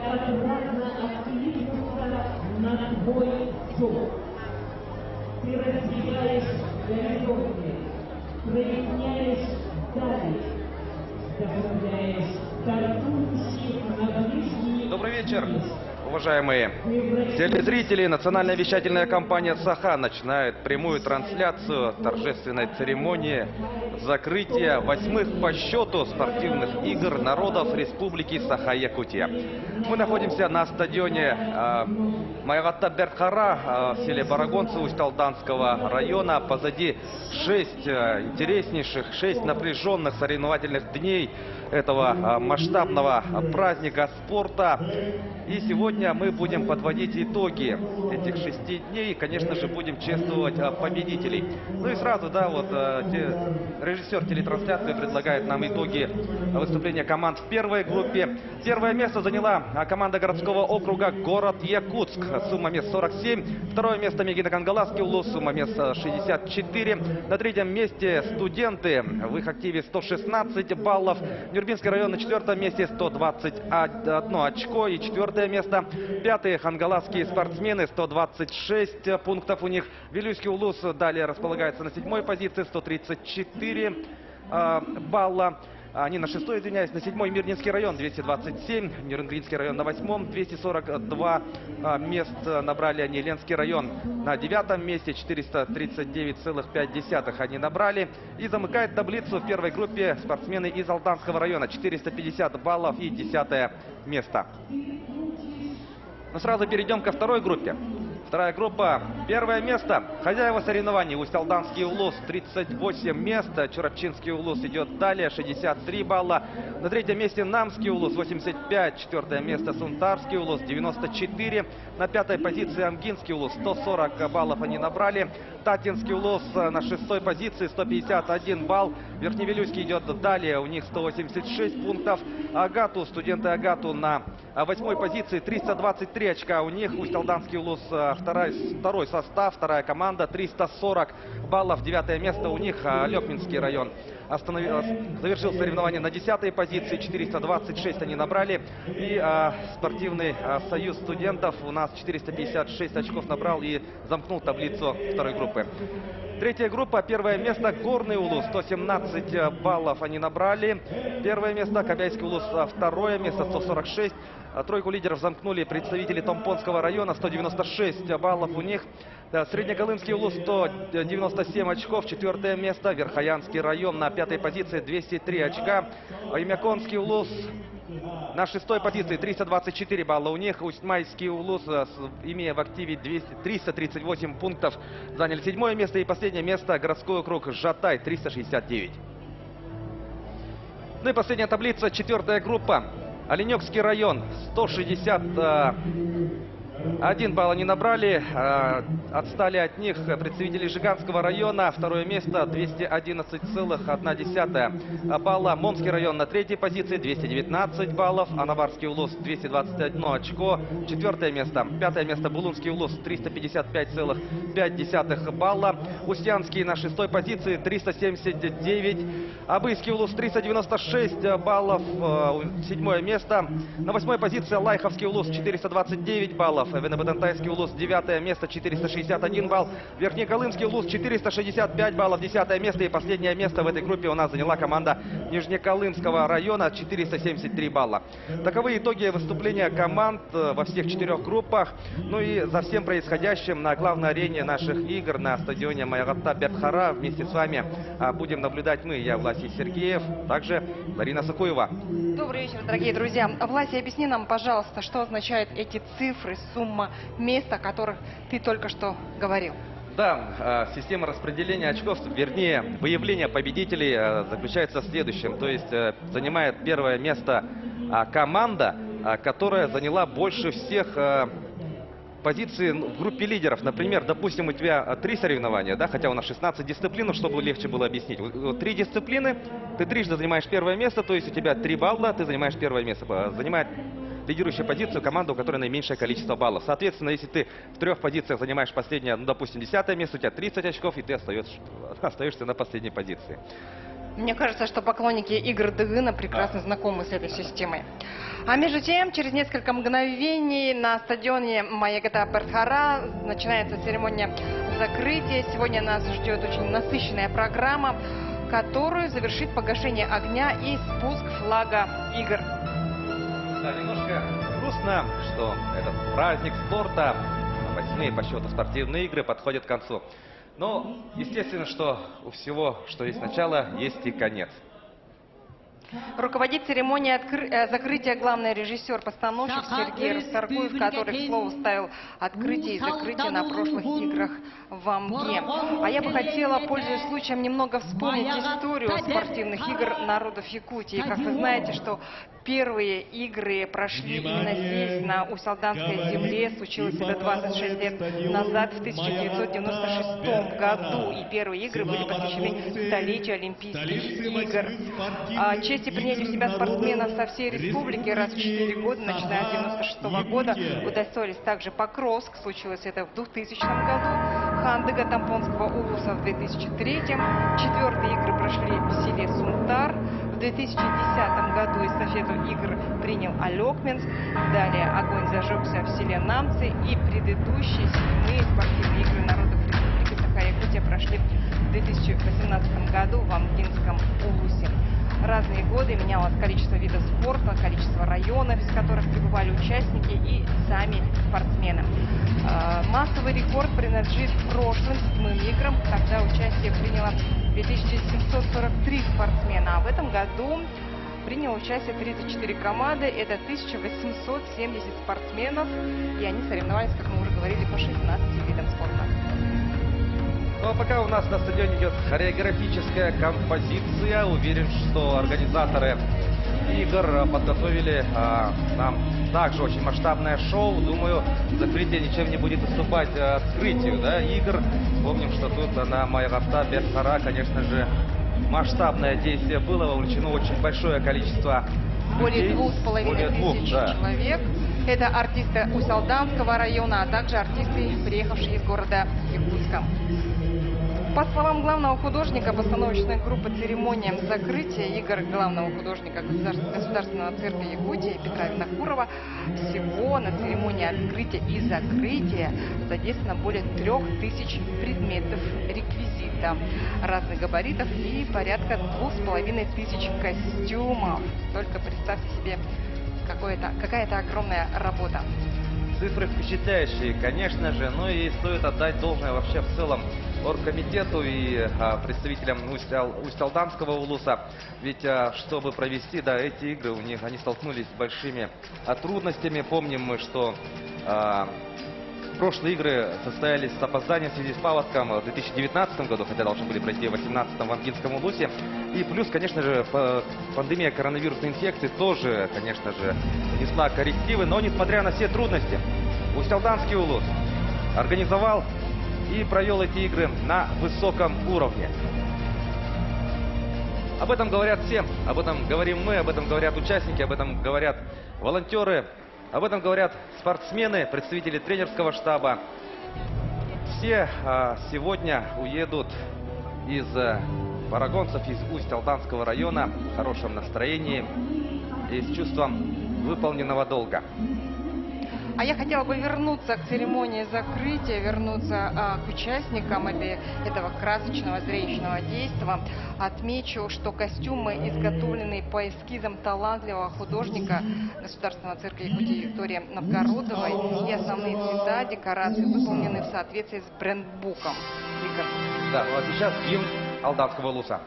катапратно активируется на твой зуб. Ты раздвигаешь веревки, проясняешь дали, добавляешь торгующих на ближние... Добрый вечер, уважаемые телезрители. Национальная вещательная компания «Саха» начинает прямую трансляцию торжественной церемонии закрытия 8-х по счету спортивных игр народов Республики Саха-Якутия. Мы находимся на стадионе Майгатта Бертхара в селе Барагонцы Усть-Алданского района. Позади 6 интереснейших, 6 напряженных соревновательных дней этого масштабного праздника спорта. И сегодня мы будем подводить итоги этих 6 дней и, конечно же, будем чествовать победителей. Ну и сразу, да, вот режиссер телетрансляции предлагает нам итоги выступления команд в первой группе. Первое место заняла команда городского округа город Якутск, сумма мест 47. Второе место Мегина-Кангаласский улус, сумма мест 64. На третьем месте студенты, в их активе 116 баллов. Нюрбинский район на четвертом месте 121 очко и четвертое место. Пятые хангаласские спортсмены 126 пунктов у них. Вилюйский улус далее располагается на седьмой позиции 134 балла. Они на шестой, извиняюсь, на седьмой Мирнинский район 227, Нюрнгринский район на восьмом 242 мест набрали они. Ленский район на девятом месте 439,5 они набрали. И замыкает таблицу в первой группе спортсмены из Алданского района 450 баллов и 10 место. Но сразу перейдем ко второй группе. Вторая группа. Первое место. Хозяева соревнований. Усть-Алданский улус 38 мест. Чурапчинский улус идет далее 63 балла. На третьем месте Намский улус 85. Четвертое место Сунтарский улус 94. На пятой позиции Амгинский улус 140 баллов они набрали. Татинский улус на шестой позиции 151 балл. Верхневилюйский идет далее. У них 186 пунктов. Агату, студенты Агату на восьмой позиции 323 очка. У них Усть-Алданский улус второй состав, вторая команда 340 баллов. Девятое место у них Лёкминский район. Завершил соревнование на 10-й позиции, 426 они набрали. И спортивный союз студентов у нас 456 очков набрал и замкнул таблицу второй группы. Третья группа, первое место Горный улус, 117 баллов они набрали. Первое место Кобяйский улус, второе место 146. Тройку лидеров замкнули представители Томпонского района, 196 баллов у них. Среднеколымский улус 197 очков, четвертое место. Верхоянский район на пятой позиции 203 очка. Имяконский улус на шестой позиции 324 балла у них. Усть-Майский улус, имея в активе 338 пунктов, заняли седьмое место. И последнее место городской округ Жатай 369. Ну и последняя таблица, четвертая группа. Оленёкский район 161 балл они набрали. Отстали от них представители Жиганского района. Второе место 211,1 балла. Момский район на третьей позиции 219 баллов. Анаварский улус 221 очко. Четвертое место. Пятое место Булунский улус 355,5 балла. Устьянский на шестой позиции 379. Абыйский улус 396 баллов. Седьмое место. На восьмой позиции Лайховский улус 429 баллов. Венебадантайский улус 9 место 461 балл. Верхнеколымский улус 465 баллов, 10 место. И последнее место в этой группе у нас заняла команда Нижнеколымского района 473 балла. Таковы итоги выступления команд во всех 4 группах. Ну и за всем происходящим на главной арене наших игр на стадионе Майгатта Бертхара вместе с вами будем наблюдать мы, я Власий Сергеев, также Марина Сакуева. Добрый вечер, дорогие друзья. Власий, объясни нам, пожалуйста, что означают эти цифры, сумма мест, о которых ты только что говорил. Да, система распределения очков, вернее, выявления победителей заключается в следующем. То есть занимает первое место команда, которая заняла больше всех позиций в группе лидеров. Например, допустим, у тебя 3 соревнования, да, хотя у нас 16 дисциплин, чтобы легче было объяснить. 3 дисциплины, ты трижды занимаешь первое место, то есть у тебя 3 балла, ты занимаешь первое место. Занимает лидирующую позицию команда, у которой наименьшее количество баллов. Соответственно, если ты в 3 позициях занимаешь последнее, ну, допустим, 10 место, у тебя 30 очков, и ты остаешься на последней позиции. Мне кажется, что поклонники игр Дыгына прекрасно знакомы с этой системой. А между тем, через несколько мгновений на стадионе Маягата Пертхара начинается церемония закрытия. Сегодня нас ждет очень насыщенная программа, которую завершит погашение огня и спуск флага игр. Да, немножко грустно, что этот праздник спорта, 8-е по счету спортивные игры, подходят к концу. Но, естественно, что у всего, что есть начало, есть и конец. Руководит церемонией закрытия главный режиссер-постановщик Сергей Расторгуев, который, к слову, ставил открытие и закрытие на прошлых играх в Амге. А я бы хотела, пользуясь случаем, немного вспомнить историю спортивных игр народов Якутии. Как вы знаете, что первые игры прошли именно здесь, на Усть-Алданской земле. Случилось это 26 лет назад, в 1996 году. И первые игры были посвящены столетию Олимпийских игр. Честь принять у себя спортсменов со всей республики раз в 4 года, начиная с 1996 года, удостоились также Покровск, случилось это в 2000 году, Хандыга Тампонского улуса в 2003, четвертые игры прошли в селе Сунтар, в 2010 году эстафету игр принял Алекминск, далее огонь зажегся в селе Намцы, и предыдущие 7-е спортивные игры народов республики Саха-Якутия прошли в 2018 году в Амгинском улусе. Разные годы менялось количество видов спорта, количество районов, из которых пребывали участники и сами спортсмены. Массовый рекорд принадлежит прошлым 7-м играм, когда участие приняло 2743 спортсмена, а в этом году приняло участие 34 команды, это 1870 спортсменов, и они соревновались, как мы уже говорили, по 16 видам спорта. Ну а пока у нас на стадионе идет хореографическая композиция, уверен, что организаторы игр подготовили нам также очень масштабное шоу. Думаю, закрытие ничем не будет уступать открытию, да, игр. Помним, что тут на Маягата Пертхара, конечно же, масштабное действие было, вовлечено очень большое количество более людей. 2500 человек. Это артисты Усть-Алданского района, а также артисты, приехавшие из города Якутска. По словам главного художника постановочной группы «Церемония закрытия игр», главного художника Государственного цирка Якутии Петра Винокурова, всего на церемонии открытия и закрытия задействовано более 3000 предметов реквизита разных габаритов и порядка 2500 костюмов. Только представьте себе, какая-то огромная работа. Цифры впечатляющие, конечно же, но и стоит отдать должное вообще в целом оргкомитету и представителям Усть-Алданского улуса. Ведь чтобы провести эти игры, они столкнулись с большими трудностями. Помним мы, что прошлые игры состоялись с опозданием в связи с паводком в 2019 году, хотя должны были пройти в 2018 в Амгинском улусе. И плюс, конечно же, пандемия коронавирусной инфекции тоже, конечно же, внесла коррективы. Но несмотря на все трудности, Усть-Алданский улус организовал и провел эти игры на высоком уровне. Об этом говорят все, об этом говорим мы, об этом говорят участники, об этом говорят волонтеры, об этом говорят спортсмены, представители тренерского штаба. Все сегодня уедут из парагонцев, из Усть-Алданского района в хорошем настроении и с чувством выполненного долга. А я хотела бы вернуться к церемонии закрытия, вернуться к участникам этого красочного зрелищного действа. Отмечу, что костюмы, изготовленные по эскизам талантливого художника Государственного цирка Якутии Виктории Новгородовой, и основные цвета, декорации выполнены в соответствии с брендбуком игр. Да, ну а сейчас гимн Алданского улуса.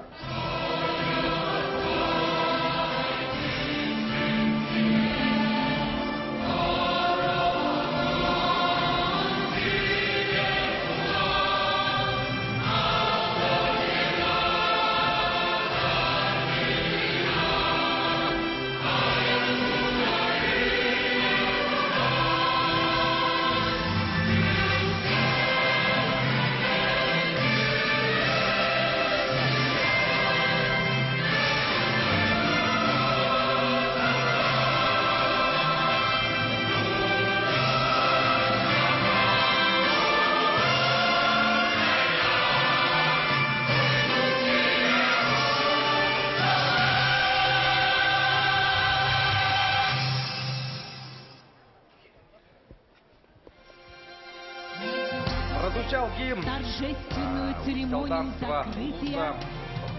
прозвучал гимн торжественную церемонию Алданского закрытия Улуса.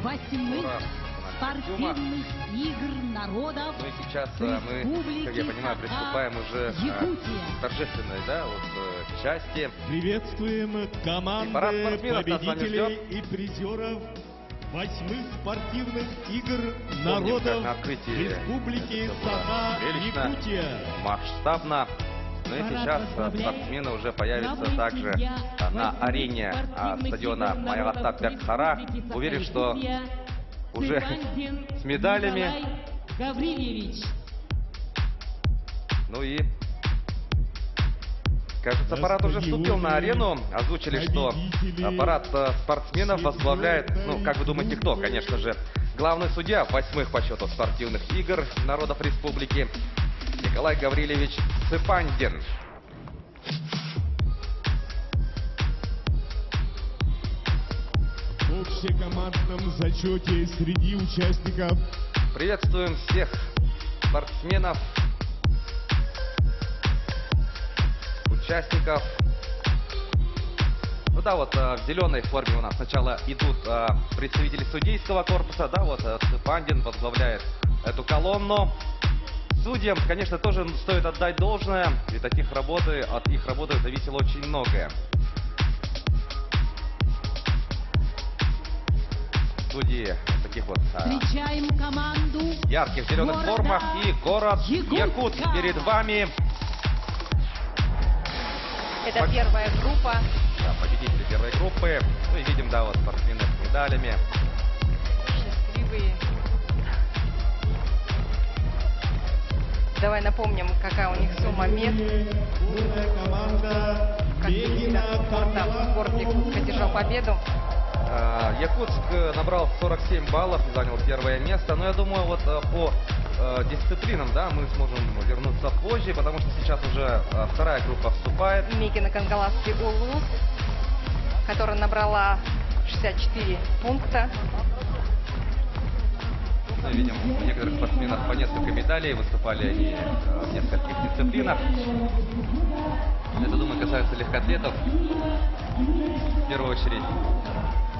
8-х спортивных игр народов Ну и сейчас мы, как я понимаю, приступаем уже к торжественной, да, вот, части. Приветствуем команды парад спортсменов нас с вами победителей и призеров 8-х спортивных игр Помним, как народов на открытии Республики это было зрелищно, Саха-Якутия. масштабно. Ну и сейчас спортсмены уже появятся также на арене стадиона Майгаттап Бертхара. Уверен, что уже с медалями. Гаврилевич. Ну и, кажется, парад уже вступил на арену. Озвучили, что парад спортсменов возглавляет, ну, как вы думаете, кто? Конечно же, главный судья 8-х по счету спортивных игр народов республики Николай Гаврилевич Цыпандин. В общекомандном зачете среди участников Приветствуем всех спортсменов, участников. Ну да, вот в зеленой форме у нас сначала идут представители судейского корпуса, да, вот Цыпандин возглавляет эту колонну. Судьям, конечно, тоже стоит отдать должное, ведь от их работы зависело очень многое. Судьи в таких вот Встречаем команду ярких зеленых формах и город Якутска. Якутск перед вами. Это первая группа. Да, победители первой группы. Ну и видим, да, вот спортсмены с медалями. Счастливые. Давай напомним, какая у них сумма мест. сборная команда Как Легина спорта город Якутск одержал победу. Якутск набрал 47 баллов и занял первое место. Но я думаю, вот по дисциплинам, да, мы сможем вернуться позже, потому что сейчас уже вторая группа вступает. Мекино-Кангаласский Улус, которая набрала 64 пункта. Мы видим, у некоторых спортсменов по несколько медалей, выступали они в нескольких дисциплинах. Это, думаю, касается легкоатлетов в первую очередь.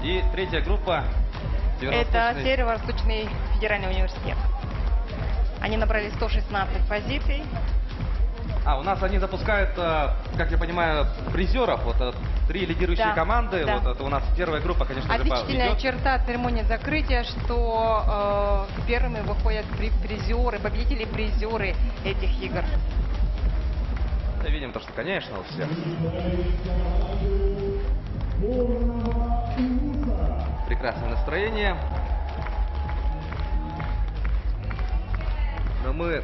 И третья группа. Это Северо-Восточный федеральный университет. Они набрали 116 позиций. У нас они запускают, как я понимаю, призеров. Вот три лидирующие Да, команды. да. Вот это у нас первая группа, конечно же, Отличительная идет. черта церемонии закрытия, что первыми выходят призеры, победители-призеры этих игр. Мы видим то, что, конечно, у всех прекрасное настроение. Но мы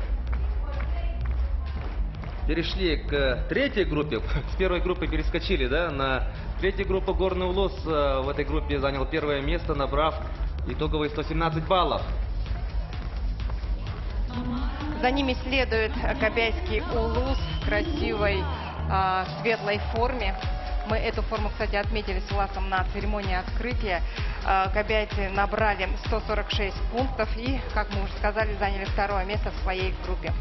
перешли к третьей группе. С первой группы перескочили, да, на третью группу. Горный Улус в этой группе занял первое место, набрав итоговые 117 баллов. За ними следует Кобяйский Улус в красивой светлой форме. Мы эту форму, кстати, отметили с Уласом на церемонии открытия. Кобяйцы набрали 146 пунктов и, как мы уже сказали, заняли второе место в своей группе.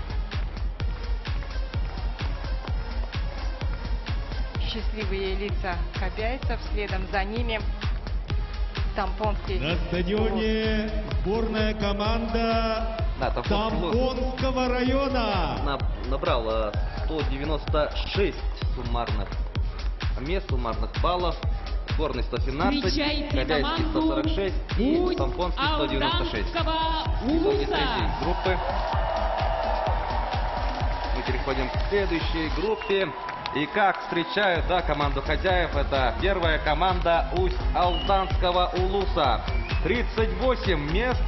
Счастливые лица кобяйцев, следом за ними Тампонский на стадионе сборная команда Да, Тампонского района. Набрал 196 суммарных мест, суммарных баллов. Горный 117, Кобяйский 146 и Тампонский 196. Итоги третьей группы. Мы переходим к следующей группе. И как встречают, да, команду хозяев, это первая команда Усть-Алданского Улуса. 38 мест.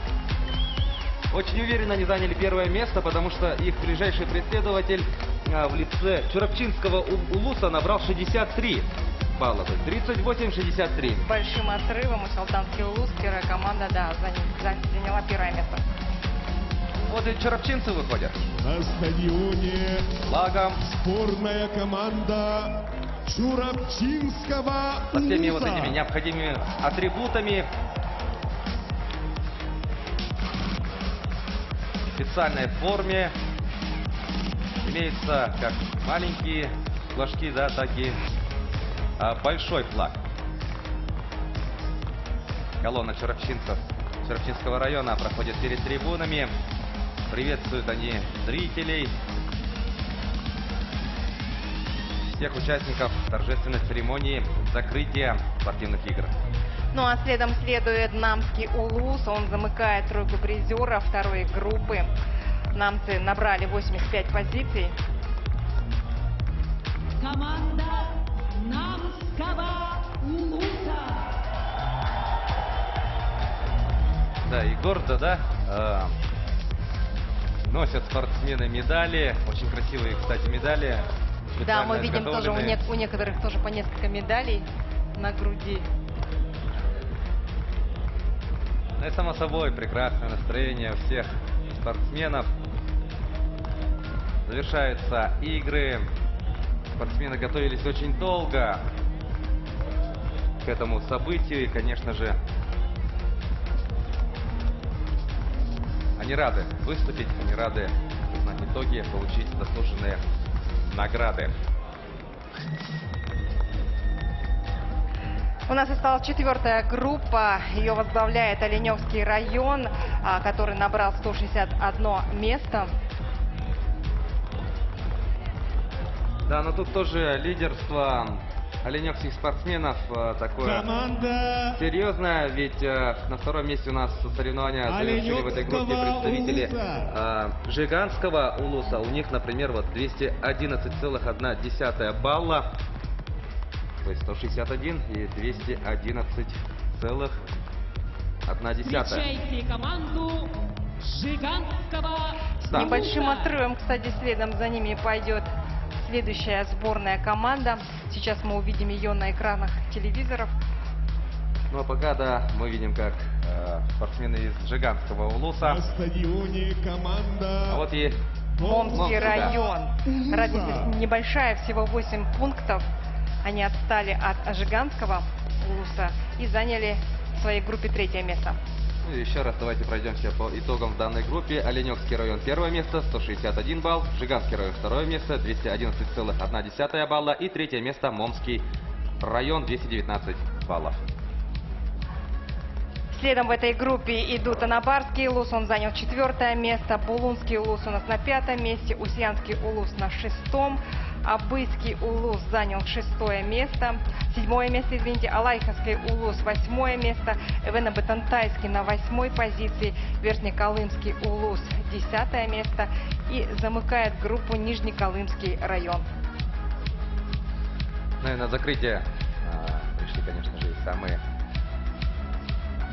Очень уверенно они заняли первое место, потому что их ближайший преследователь в лице Чурапчинского Улуса набрал 63 балла. То есть 38-63. с большим отрывом. Усть-Алданский Улус, первая команда, да, заняла первое место. Вот и чурапчинцы выходят. На стадионе Лагом. сборная команда Чурапчинского Со всеми вот Улуса. этими необходимыми атрибутами. В специальной форме. Имеются как маленькие флажки, да, так и большой флаг. Колонна Черепчинского района проходит перед трибунами. Приветствуют они зрителей, всех участников торжественной церемонии закрытия спортивных игр. Ну а следом следует Намский Улус. Он замыкает тройку призеров второй группы. Намцы набрали 85 позиций. Команда Намского Улуса. Да, и гордо, да, носят спортсмены медали. Очень красивые, кстати, медали. Да, мы Специально видим тоже изготовленные. у некоторых тоже по несколько медалей на груди. Ну и само собой, прекрасное настроение у всех спортсменов. Завершаются игры. Спортсмены готовились очень долго к этому событию. И, конечно же, они рады выступить, они рады узнать итоги, получить заслуженные награды. У нас осталась четвертая группа. Ее возглавляет Оленевский район, который набрал 161 место. Да, но тут тоже лидерство оленевских спортсменов такое Команда серьезное, ведь на втором месте у нас соревнования завершили в этой группе Оленевского представители Улуса. Жиганского Улуса. У них, например, вот 211,1 балла, то есть 161 и 211,1. Встречайте команду Жиганского. С небольшим отрывом, кстати, следом за ними пойдет следующая сборная команда. Сейчас мы увидим ее на экранах телевизоров. Ну а пока, да, мы видим, как спортсмены из Жиганского Улуса. На стадионе команда А вот и Момский да. район. Разница небольшая, всего 8 пунктов. Они отстали от Жиганского Улуса и заняли в своей группе третье место. Ну и еще раз давайте пройдемся по итогам в данной группе. Оленевский район первое место, 161 балл. Жиганский район второе место, 211,1 балла. И третье место Момский район, 219 баллов. Следом в этой группе идут Анабарский Улус, он занял четвертое место. Булунский Улус у нас на пятом месте. Усьянский Улус на шестом. Абыйский Улус занял седьмое место. Алайховский Улус восьмое место. Эвено-Батантайский на 8-й позиции. Верхнеколымский Улус 10 место. И замыкает группу Нижнеколымский район. Ну и на закрытие пришли, конечно же, и самые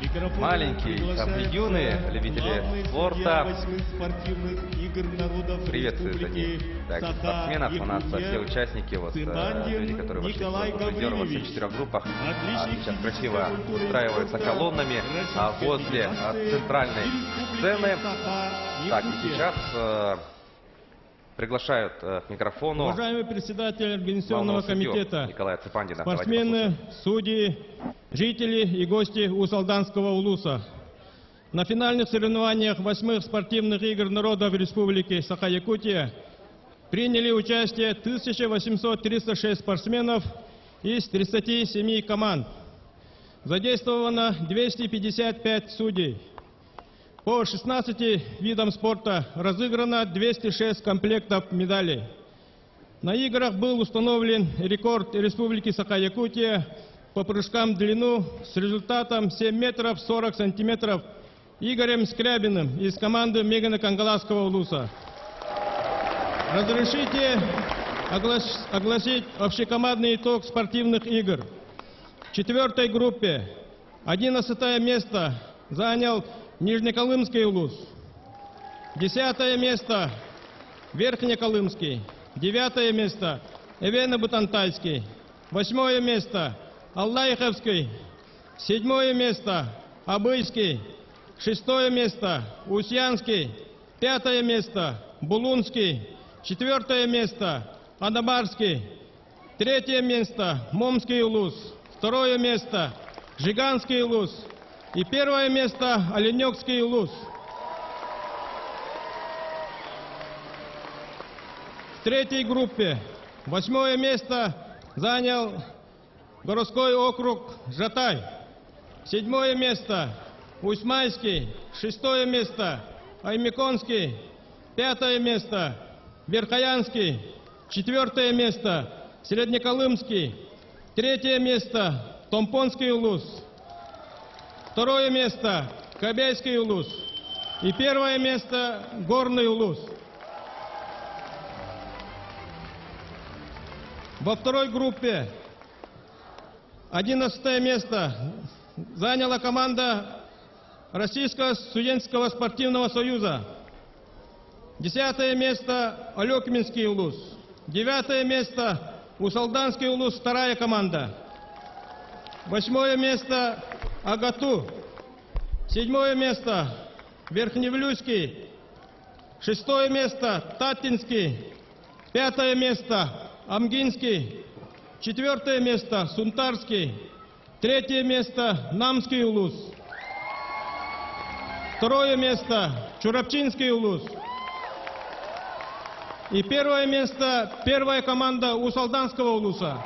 Микрофон маленькие, приглашается самые юные любители главный спорта. судья 8-х спортивных игр народов Приветствуют Республики они также Саха, спортсменов. У нас все Якутия, участники, вот Цыбандин люди, которые вошли Николай в призеры во всех Гаврилович. 4 группах, Отличник сейчас физической красиво культуры и устраиваются спорта колоннами Российской возле Федерации центральной и Республики сцены. Саха, Так, и Якутия. сейчас приглашают к микрофону Уважаемый председатель главного Организационного судью комитета, Николая Цыпандина. спортсмены, судьи, жители и гости Усалданского Улуса. На финальных соревнованиях 8-х спортивных игр народов Республики Саха-Якутия приняли участие 1836 спортсменов из 37 команд. Задействовано 255 судей. По 16 видам спорта разыграно 206 комплектов медалей. На играх был установлен рекорд Республики Саха-Якутия по прыжкам в длину с результатом 7 метров 40 сантиметров Игорем Скрябиным из команды Мегано-Кангаласского Улуса. Разрешите огласить общекомандный итог спортивных игр. В четвертой группе 11 место занял Нижнеколымский Улус. 10 место Верхнеколымский. 9 место Эвено-Батантайский. 8 место Аллайховский. 7 место Абыйский. 6 место Усьянский. 5 место Булунский. 4 место Анабарский. 3 место Момский Улус. 2 место Жиганский Улус. И 1 место Оленевский Улус. В третьей группе 8 место занял городской округ Жатай. 7 место Усмайский. 6 место Аймеконский. 5 место Верхоянский. 4 место Среднеколымский. 3 место Томпонский улус. 2 место Кобяйский улус. И 1 место Горный улус. Во второй группе 11 место заняла команда Российского студенческого спортивного союза. 10 место Алекминский улус. 9 место Усалданский улус, 2 команда. 8 место Агату. 7 место Верхневлюйский. 6 место Татинский. 5 место Амгинский. 4 место Сунтарский. 3 место Намский улус. 2 место Чурапчинский улус. И 1 место первая команда Усалданского улуса.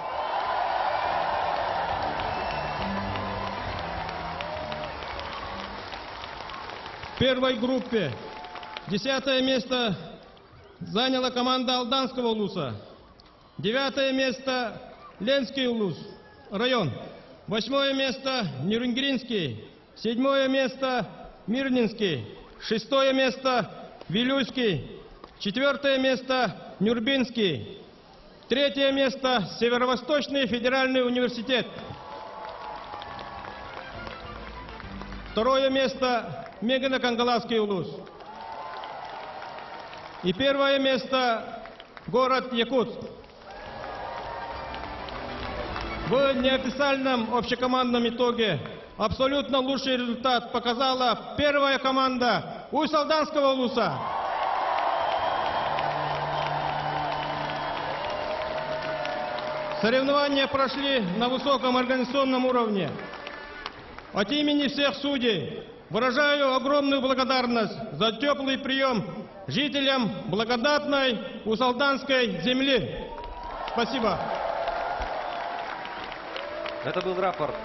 В первой группе 10 место заняла команда Алданского улуса. 9 место Ленский улус, район. 8 место Нюрнгринский. 7 место Мирнинский. 6 место Вилюйский. 4 место Нюрбинский. 3 место Северо-Восточный федеральный университет. 2 место Мегано-Кангаласский улус. И 1 место город Якутск. В неофициальном общекомандном итоге абсолютно лучший результат показала 1 команда Усть-Алданского улуса. Соревнования прошли на высоком организационном уровне. От имени всех судей выражаю огромную благодарность за теплый прием жителям благодатной Усалданской земли. Спасибо. Это был рапорт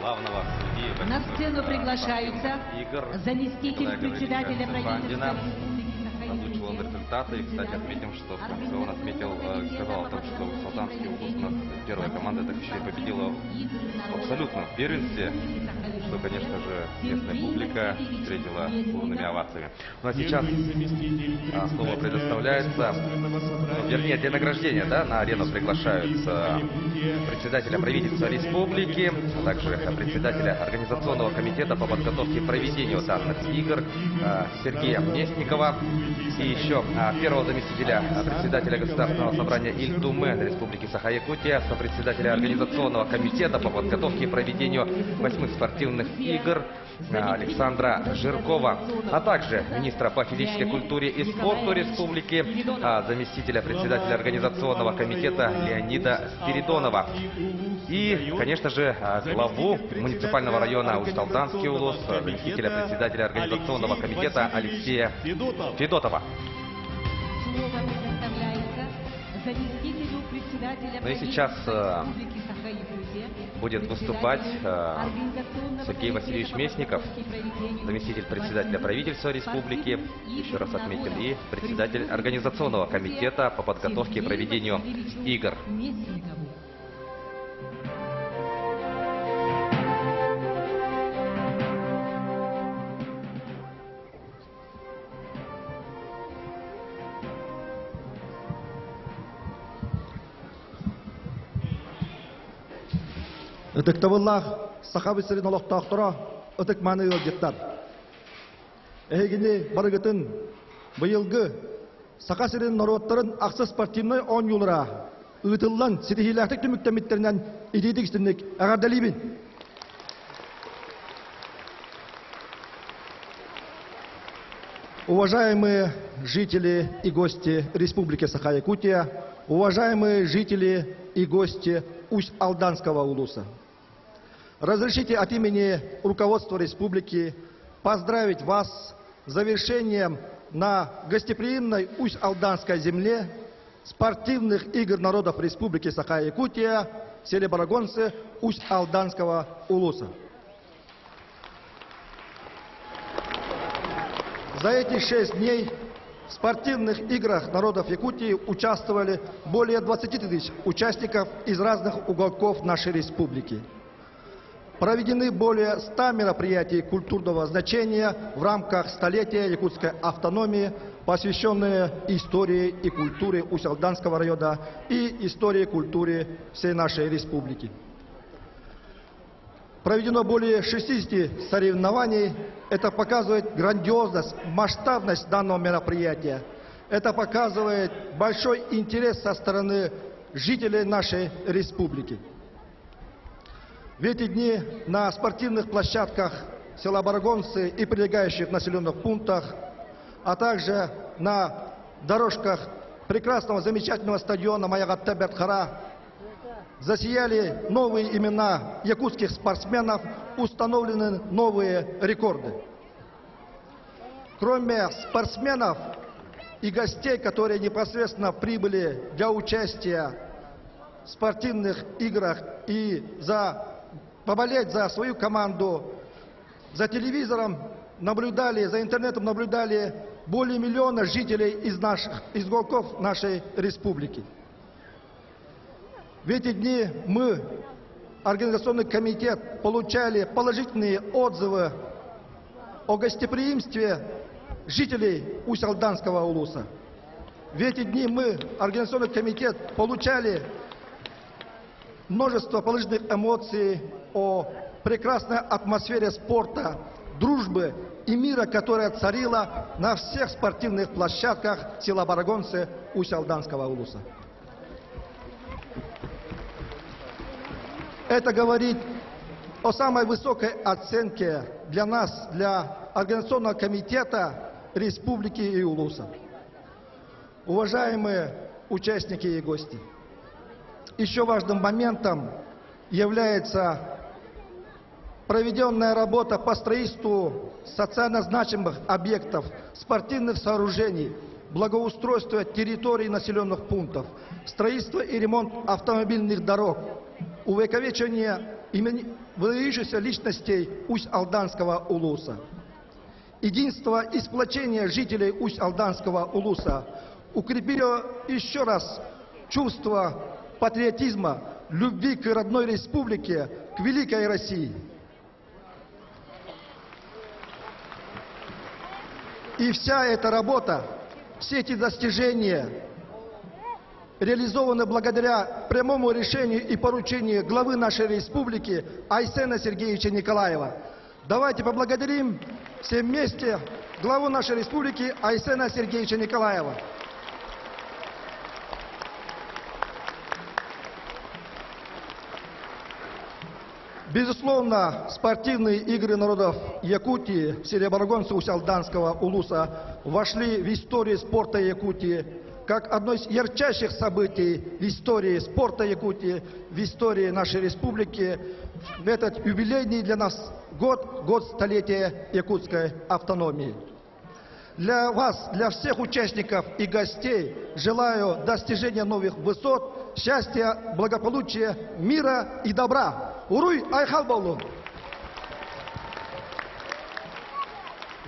главного судьи. На сцену приглашаются игр заместитель председателя правительства. Озвучил он результаты. И, кстати, отметим, что в конце он сказал о том, что Усалданский улус у нас первая команда так еще и победила в абсолютном первенстве, что, конечно же, местная публика встретила бурными овациями. Ну а сейчас слово предоставляется, вернее, для награждения, да, на арену приглашаются председателя правительства республики, а также председателя организационного комитета по подготовке и проведению данных игр Сергея Местникова и еще первого заместителя председателя Государственного собрания Ильдумы Республики Саха-Якутия, сопредседателя организационного комитета по подготовке и проведению 8-х спортивных игр Александра Жиркова, а также министра по физической культуре и спорту республики, заместителя председателя организационного комитета Леонида Спиридонова и, конечно же, главу муниципального района Усть-Алданский улус, заместителя председателя организационного комитета Алексея Федотова. Слово предоставляется заместителю председателя Ну и сейчас Республики Саха-Якутия, будет выступать Сергей Васильевич Местников, заместитель председателя правительства республики, еще раз отметил, и председатель организационного комитета по подготовке и проведению игр. Ötektavullah sahabi sirin oloqtaqtıra ötek mani yolgettar. Ehegini barıgıtın bıyılgı saha sirin norotların aksa sportivnoy 10 yılra ıtıllan sitihilaktik tümüktemitterinden ididik istimlik ağardalibin. Уважаемые жители и гости Республики Саха-Якутия, уважаемые жители и гости Усть-Алданского улуса. Разрешите от имени руководства республики поздравить вас с завершением на гостеприимной Усть-Алданской земле спортивных игр народов Республики Саха-Якутия селебарагонцы Усть-Алданского улуса. За эти 6 дней в спортивных играх народов Якутии участвовали более 20 тысяч участников из разных уголков нашей республики. Проведены более 100 мероприятий культурного значения в рамках столетия якутской автономии, посвященные истории и культуре Усть-Алданского района и истории и культуре всей нашей республики. Проведено более 60 соревнований. Это показывает грандиозность, масштабность данного мероприятия. Это показывает большой интерес со стороны жителей нашей республики. В эти дни на спортивных площадках села Барагонцы и прилегающих населенных пунктах, а также на дорожках прекрасного, замечательного стадиона Маягат-Тебет-Хара засияли новые имена якутских спортсменов, установлены новые рекорды. Кроме спортсменов и гостей, которые непосредственно прибыли для участия в спортивных играх и поболеть за свою команду, за телевизором наблюдали, за интернетом наблюдали более миллиона жителей из уголков нашей республики. В эти дни мы, организационный комитет, получали положительные отзывы о гостеприимстве жителей Усть-Алданского улуса. В эти дни мы, организационный комитет, получали множество положительных эмоций о прекрасной атмосфере спорта, дружбы и мира, которая царила на всех спортивных площадках села Барагонцы Усть-Алданского улуса. Это говорит о самой высокой оценке для нас, для Организационного комитета Республики и улуса. Уважаемые участники и гости, еще важным моментом является проведенная работа по строительству социально значимых объектов, спортивных сооружений, благоустройство территорий населенных пунктов, строительство и ремонт автомобильных дорог, увековечение выдающихся личностей Усть-Алданского улуса. Единство и сплочение жителей Усть-Алданского улуса укрепило еще раз чувство патриотизма, любви к родной республике, к великой России. И вся эта работа, все эти достижения реализованы благодаря прямому решению и поручению главы нашей республики Айсена Сергеевича Николаева. Давайте поблагодарим все вместе главу нашей республики Айсена Сергеевича Николаева. Безусловно, спортивные игры народов Якутии в селе Барагонцы Усть-Алданского улуса вошли в историю спорта Якутии как одно из ярчайших событий в истории спорта Якутии, в истории нашей республики, в этот юбилейный для нас год столетия якутской автономии. Для вас, для всех участников и гостей желаю достижения новых высот, счастья, благополучия, мира и добра. Уруй Айхалбаулу!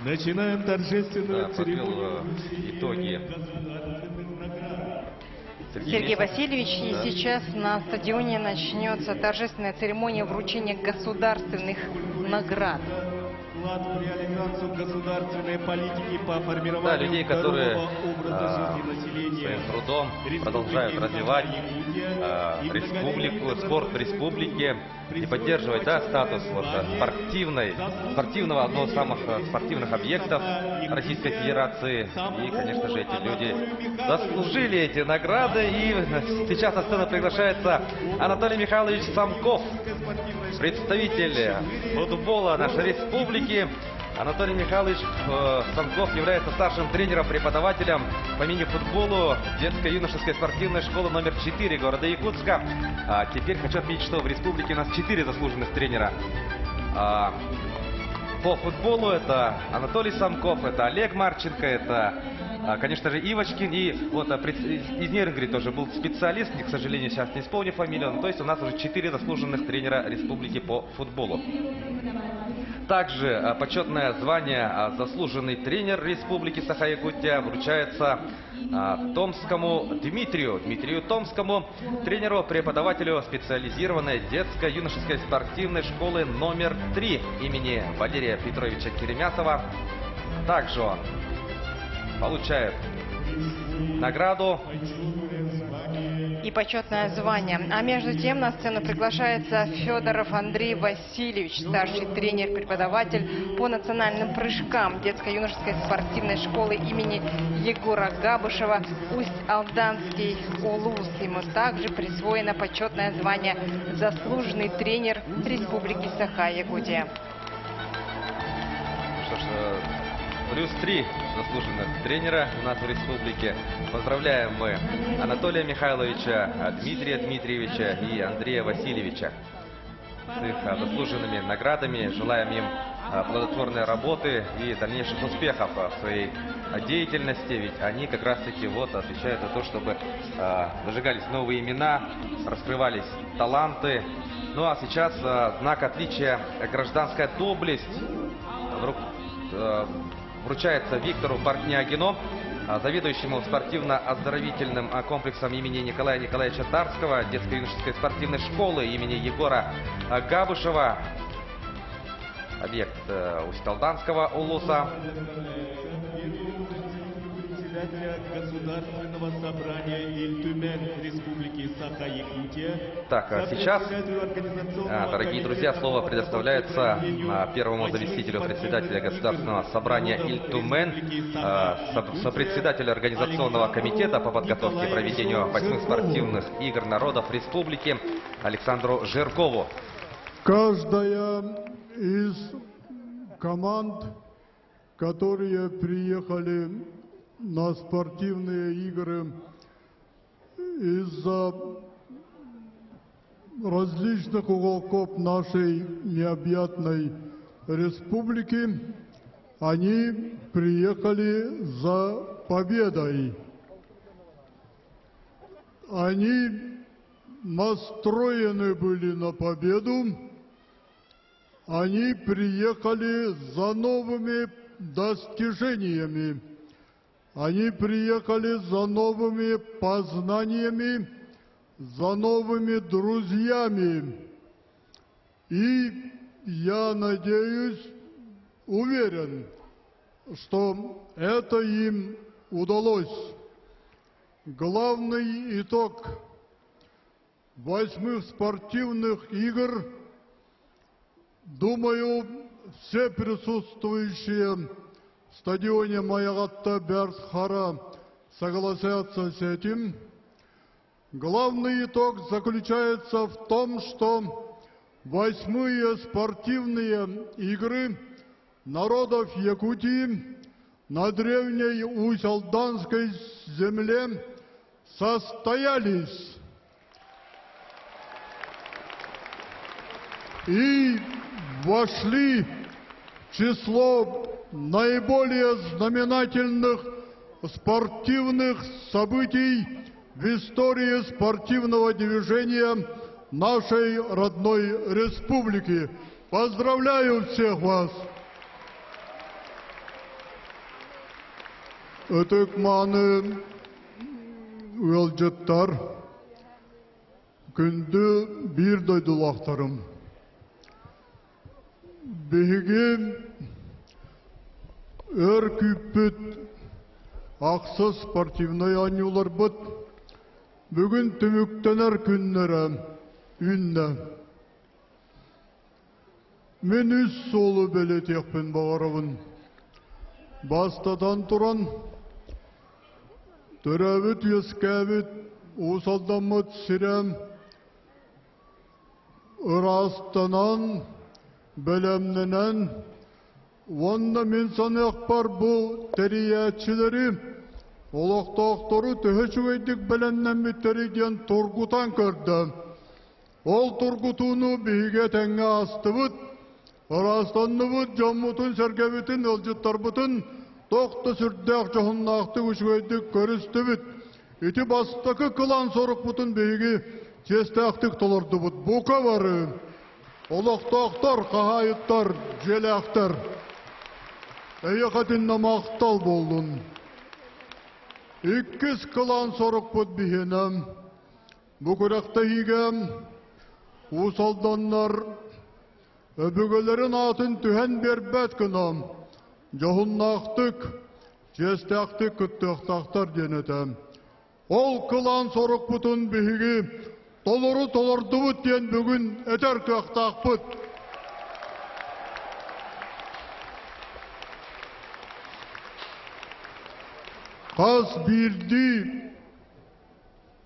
Начинаем торжественную Подвел итоги Сергей Васильевич, и сейчас на стадионе начнется торжественная церемония вручения государственных наград. Вклад в реализацию государственной политики по формированию Да, людей, которые образа жизни населения, своим трудом продолжают развивать республику, спорт в республике и поддерживать статус спортивного, одного из самых спортивных объектов Российской Федерации. И, конечно же, эти люди заслужили эти награды. И сейчас на сцену приглашается Анатолий Михайлович Самков, представитель футбола нашей республики. Анатолий Михайлович Самков является старшим тренером-преподавателем по мини-футболу детско-юношеской спортивной школы номер 4 города Якутска. Теперь хочу отметить, что в республике у нас 4 заслуженных тренера. по футболу. Это Анатолий Самков, это Олег Марченко, это, конечно же, Ивочкин. И вот из Нернгри тоже был специалист, к сожалению, сейчас не вспомню фамилию. То есть у нас уже 4 заслуженных тренера республики по футболу. Также почетное звание «Заслуженный тренер Республики Саха-Якутия» вручается Томскому Дмитрию Томскому, тренеру-преподавателю специализированной детско-юношеской спортивной школы номер 3 имени Валерия Петровича Керемятова. Также он получает награду и почетное звание. А между тем на сцену приглашается Федоров Андрей Васильевич, старший тренер-преподаватель по национальным прыжкам детско-юношеской спортивной школы имени Егора Габышева, Усть-Алданский УЛУС. Ему также присвоено почетное звание «Заслуженный тренер Республики Саха-Якутия». Что ж, плюс 3 заслуженных тренера у нас в республике. Поздравляем мы Анатолия Михайловича, Дмитрия Дмитриевича и Андрея Васильевича с их заслуженными наградами. Желаем им плодотворной работы и дальнейших успехов в своей деятельности. Ведь они как раз таки вот отвечают за то, чтобы зажигались новые имена, раскрывались таланты. Ну а сейчас знак отличия «Гражданская доблесть» вручается Виктору Портнягину, заведующему спортивно-оздоровительным комплексом имени Николая Николаевича Тарского, детско-юношеской спортивной школы имени Егора Габышева, объект Усть-Алданского УЛУСа. Председателя Государственного собрания Иль-Тюмень Республики Саха-Якутия. Так, а сейчас, дорогие друзья, слово предоставляется первому заместителю председателя Государственного собрания Иль-Тюмень, сопредседателю организационного комитета по подготовке и проведению 8-х спортивных игр народов республики Александру Жиркову. Каждая из команд, которые приехали на спортивные игры из-за различных уголков нашей необъятной республики, они приехали за победой. Они настроены были на победу, они приехали за новыми достижениями. Они приехали за новыми познаниями, за новыми друзьями. И я надеюсь, уверен, что это им удалось. Главный итог 8-х спортивных игр, думаю, все присутствующие в стадионе Маягатта Берсхара согласятся с этим. Главный итог заключается в том, что 8-е спортивные игры народов Якутии на древней Усть-Алданской земле состоялись. И вошли в число наиболее знаменательных спортивных событий в истории спортивного движения нашей родной республики. Поздравляю всех вас! Өтөкманы уелжеттар, күнді бір дойдулақтарым. Беге өр күппіт ақсы спортивный анюлар бұд, бүгін түміктенер күннері үнні. Мен үз солы бәлетекпін бағарауын. Бастадан тұран, төрәвіт ескәвіт, осалдамыт сірем, ұрастынан, бәлемнінен, онна мен санық бар бұл тәриятчілері, олықтақтары түхешуейдік бәлемнен мүттериден тұргутан көрді. Ол тұргутуыны бейге тәңе астыбыт, Arastanlı bud, jammutun, sergebitin, ılcıttarbıtın, toqta sürdek çoğunnaқты üçgöydük körüstü bit. İti bastakı kılan soruk butun beygi, çestaktık tolardı bud. Buka varı, olaqtaqtar, qahayıttar, jelaktar. Eyakatinna maqtal boldun. İkkiz kılan soruk bud bihinem. Bu kurakta higem, usaldanlar, öbügelerin atın tühen berbet kınam. Johunnaxtık, jestaktık kıttıqtaqtar denetem. Ol kılan soruk butun bihigi, toluru tolardı bud den bugün eter köqtaq bud. Qas birdi,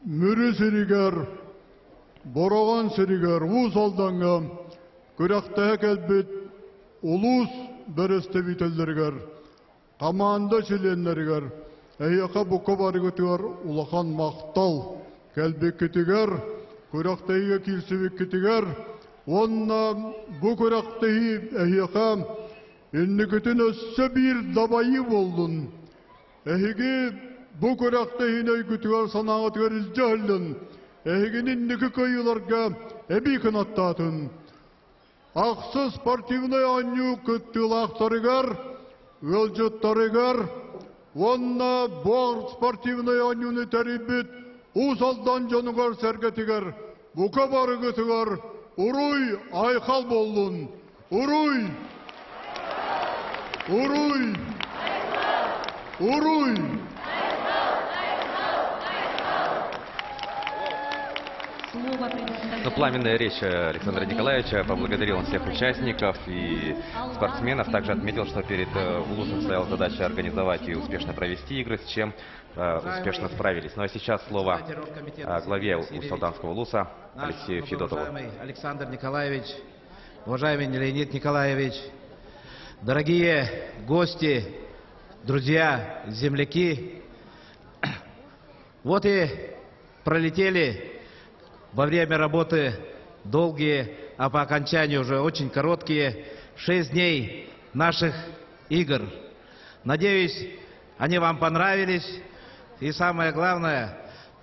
mürü siriger, borogan siriger, usaldanga, kurakta kelbet, ulus bereste bitellerger, kamanda çilenlerger, eyyaka buka barıgıtıgar, ulakan maqtal, kelbek kitiger, kuraktayıga kilsivik kitiger, onna bu kuraktayı eyyaka, innikütün össe bir dabayı boldun. Ehigi bu kuraktayı kütügar sanağıtıgar izcahillin, ehiginin niki kayılarga ebi kınattatın. Ақсы спортивный аню күттілақтарыгар, өлжеттарыгар, онна бұғыр спортивный анюны тәрібет, ұсалдан жануғар сәргетігар, бұқа барығытығар, ұруй айқал болдың, ұруй, ұруй, ұруй. Пламенная речь Александра Николаевича, поблагодарил он всех участников и спортсменов, также отметил, что перед Улусом стояла задача организовать и успешно провести игры, с чем успешно справились. Ну а сейчас слово главе Усть-Алданского Улуса Алексею Федотову. Уважаемый Александр Николаевич, уважаемый Леонид Николаевич, дорогие гости, друзья, земляки, вот и пролетели во время работы долгие, а по окончанию уже очень короткие 6 дней наших игр. Надеюсь, они вам понравились. И самое главное,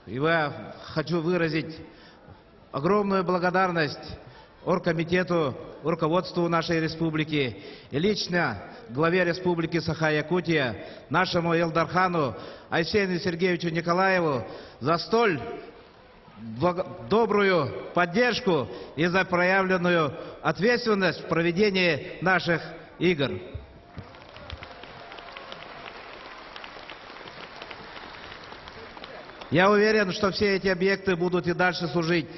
я хочу выразить огромную благодарность оргкомитету, руководству нашей республики и лично главе республики Саха-Якутия, нашему Элдархану Айсену Сергеевичу Николаеву за столь добрую поддержку и за проявленную ответственность в проведении наших игр. Я уверен, что все эти объекты будут и дальше служить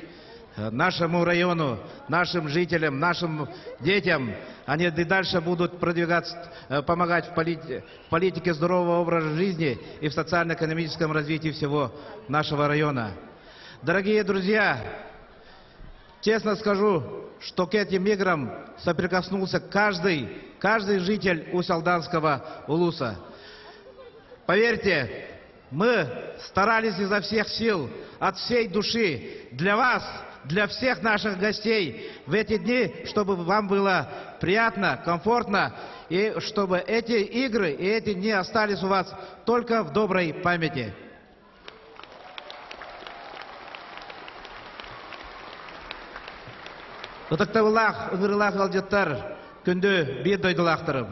нашему району, нашим жителям, нашим детям. Они и дальше будут продвигаться, помогать в политике здорового образа жизни и в социально-экономическом развитии всего нашего района. Дорогие друзья, честно скажу, что к этим играм соприкоснулся каждый житель Усть-Алданского Улуса. Поверьте, мы старались изо всех сил, от всей души, для вас, для всех наших гостей в эти дни, чтобы вам было приятно, комфортно, и чтобы эти игры и эти дни остались у вас только в доброй памяти. Утактавылах, ыңырлах алжаттар, күнді бир дойдылақтырым.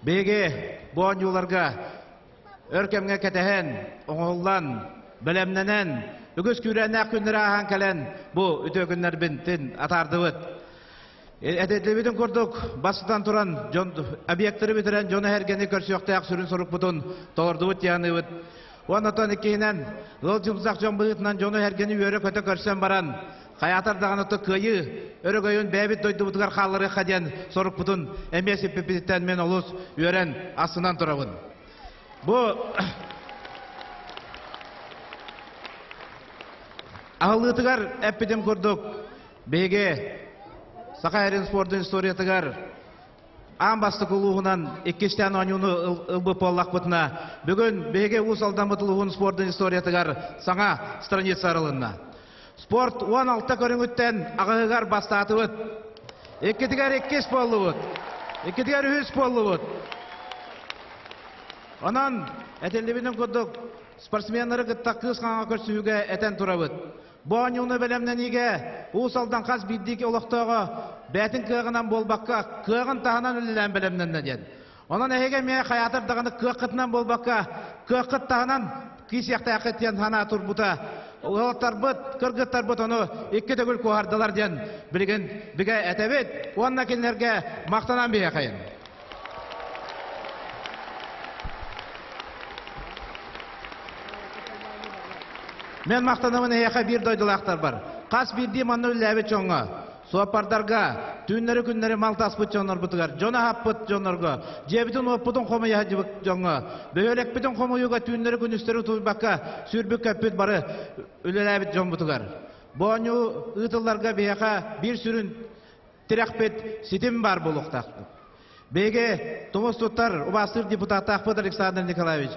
Беге буан юларга өркемге кетехен, оңоллан, білемненен, үгіз күрәнәк күннері ахан кәлен, бұ үті күннер бінтін атардывыд. Әдетлебетін көрдік, басыдан тұран, объекттері бітірен, жоны әргені көрсіоқтаяқ сүрін сұрық бұтын, толырдывыд яғынывыд. Онатан екейінен, ғыл жұмзақ жон бұғытынан жоны әргені өрі көті көрсен баран, Қаятар дағанықты көйі, өрі көйін бәбіт дойды бұтығар қалыры қаден сорық бұтын әмесі пепеттен мен олыс өрен астынан тұрабын. Бұл ағылытығар әппеден көрдік. Беге Сақа-Әрен спордың историятығар Амбасты күлуғынан еккештен анюны ұлбы поллақ бұтына. Бүгін беге Усть-Алдан бұтылуғын спордың историятығар саңа страница арылынна. Спорт 16 көріңіттен ағығығар бастатывыд. Ikkitigar 2 bolluğut. Ikkitigar 3 bolluğut. Ondan etellibinin kuduk sportsmenleri gıtta kız kanğa körsühüge eten turabıt. Bu anyunu belemden ige usaldan kaz bildik oluktuğa betin kığınan bolbakka kığın tahanan ölülen belemden ne diyed. Ondan ehege meye hayatır dağını kığıtından bolbakka kığıt tahanan kisiyakta yakıtyan hana turbuta. Oğultar bıt, kırgıttar bıt onu iki tögül kuhardılar diyen bilgin bige etebet onunla kinlerge maqtanan bir yakayın. Men maqtanımın eyaka bir doydulaqtar var. Qas bildiğim anı üllәbet çoğuna. Soğapardarga, tünleri günleri maltas bıt çoğunlar bıtıgar. Jona hap bıt çoğunlarga. Cebitin opudun komu yahacı bıt çoğuna. Böylek bitin komu yuga tünleri gün üstleri tuybakka sürbük köpüt barı üllәbet çoğun bıtıgar. Boğanyu ıtıllarga beyaka bir sürün tirakbet sitim var buluqtaq. Bege Tomas Tutar, Ubastır депутат Ахпыт Александр Николаевич.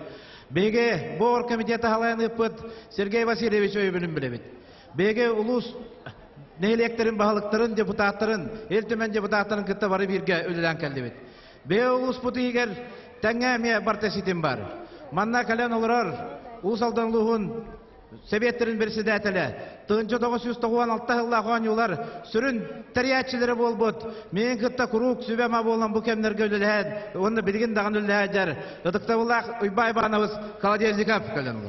Беге бор комитеті халайын ыппыт Сергей Васильевич өйбілін білебет. Беге улус нейлектерін, бағылықтарын, депутаттарын, елтімен депутаттарын кітті бары бірге өлілен кәлдебет. Беге улус бұты егер тәңәме бартаситім бар. Манна кәлен олырар, улус алданлығын Себеттерин берси дәтеле. 1996 жылда гонюлар сүрүн тәриятчылары болбут. Мен кытта курук сүбәма болган бу кемнерге өлеләд. Оны билген даган өлеләдер. Ыдыкта булак уйбай банабыз Колодезников көлөн.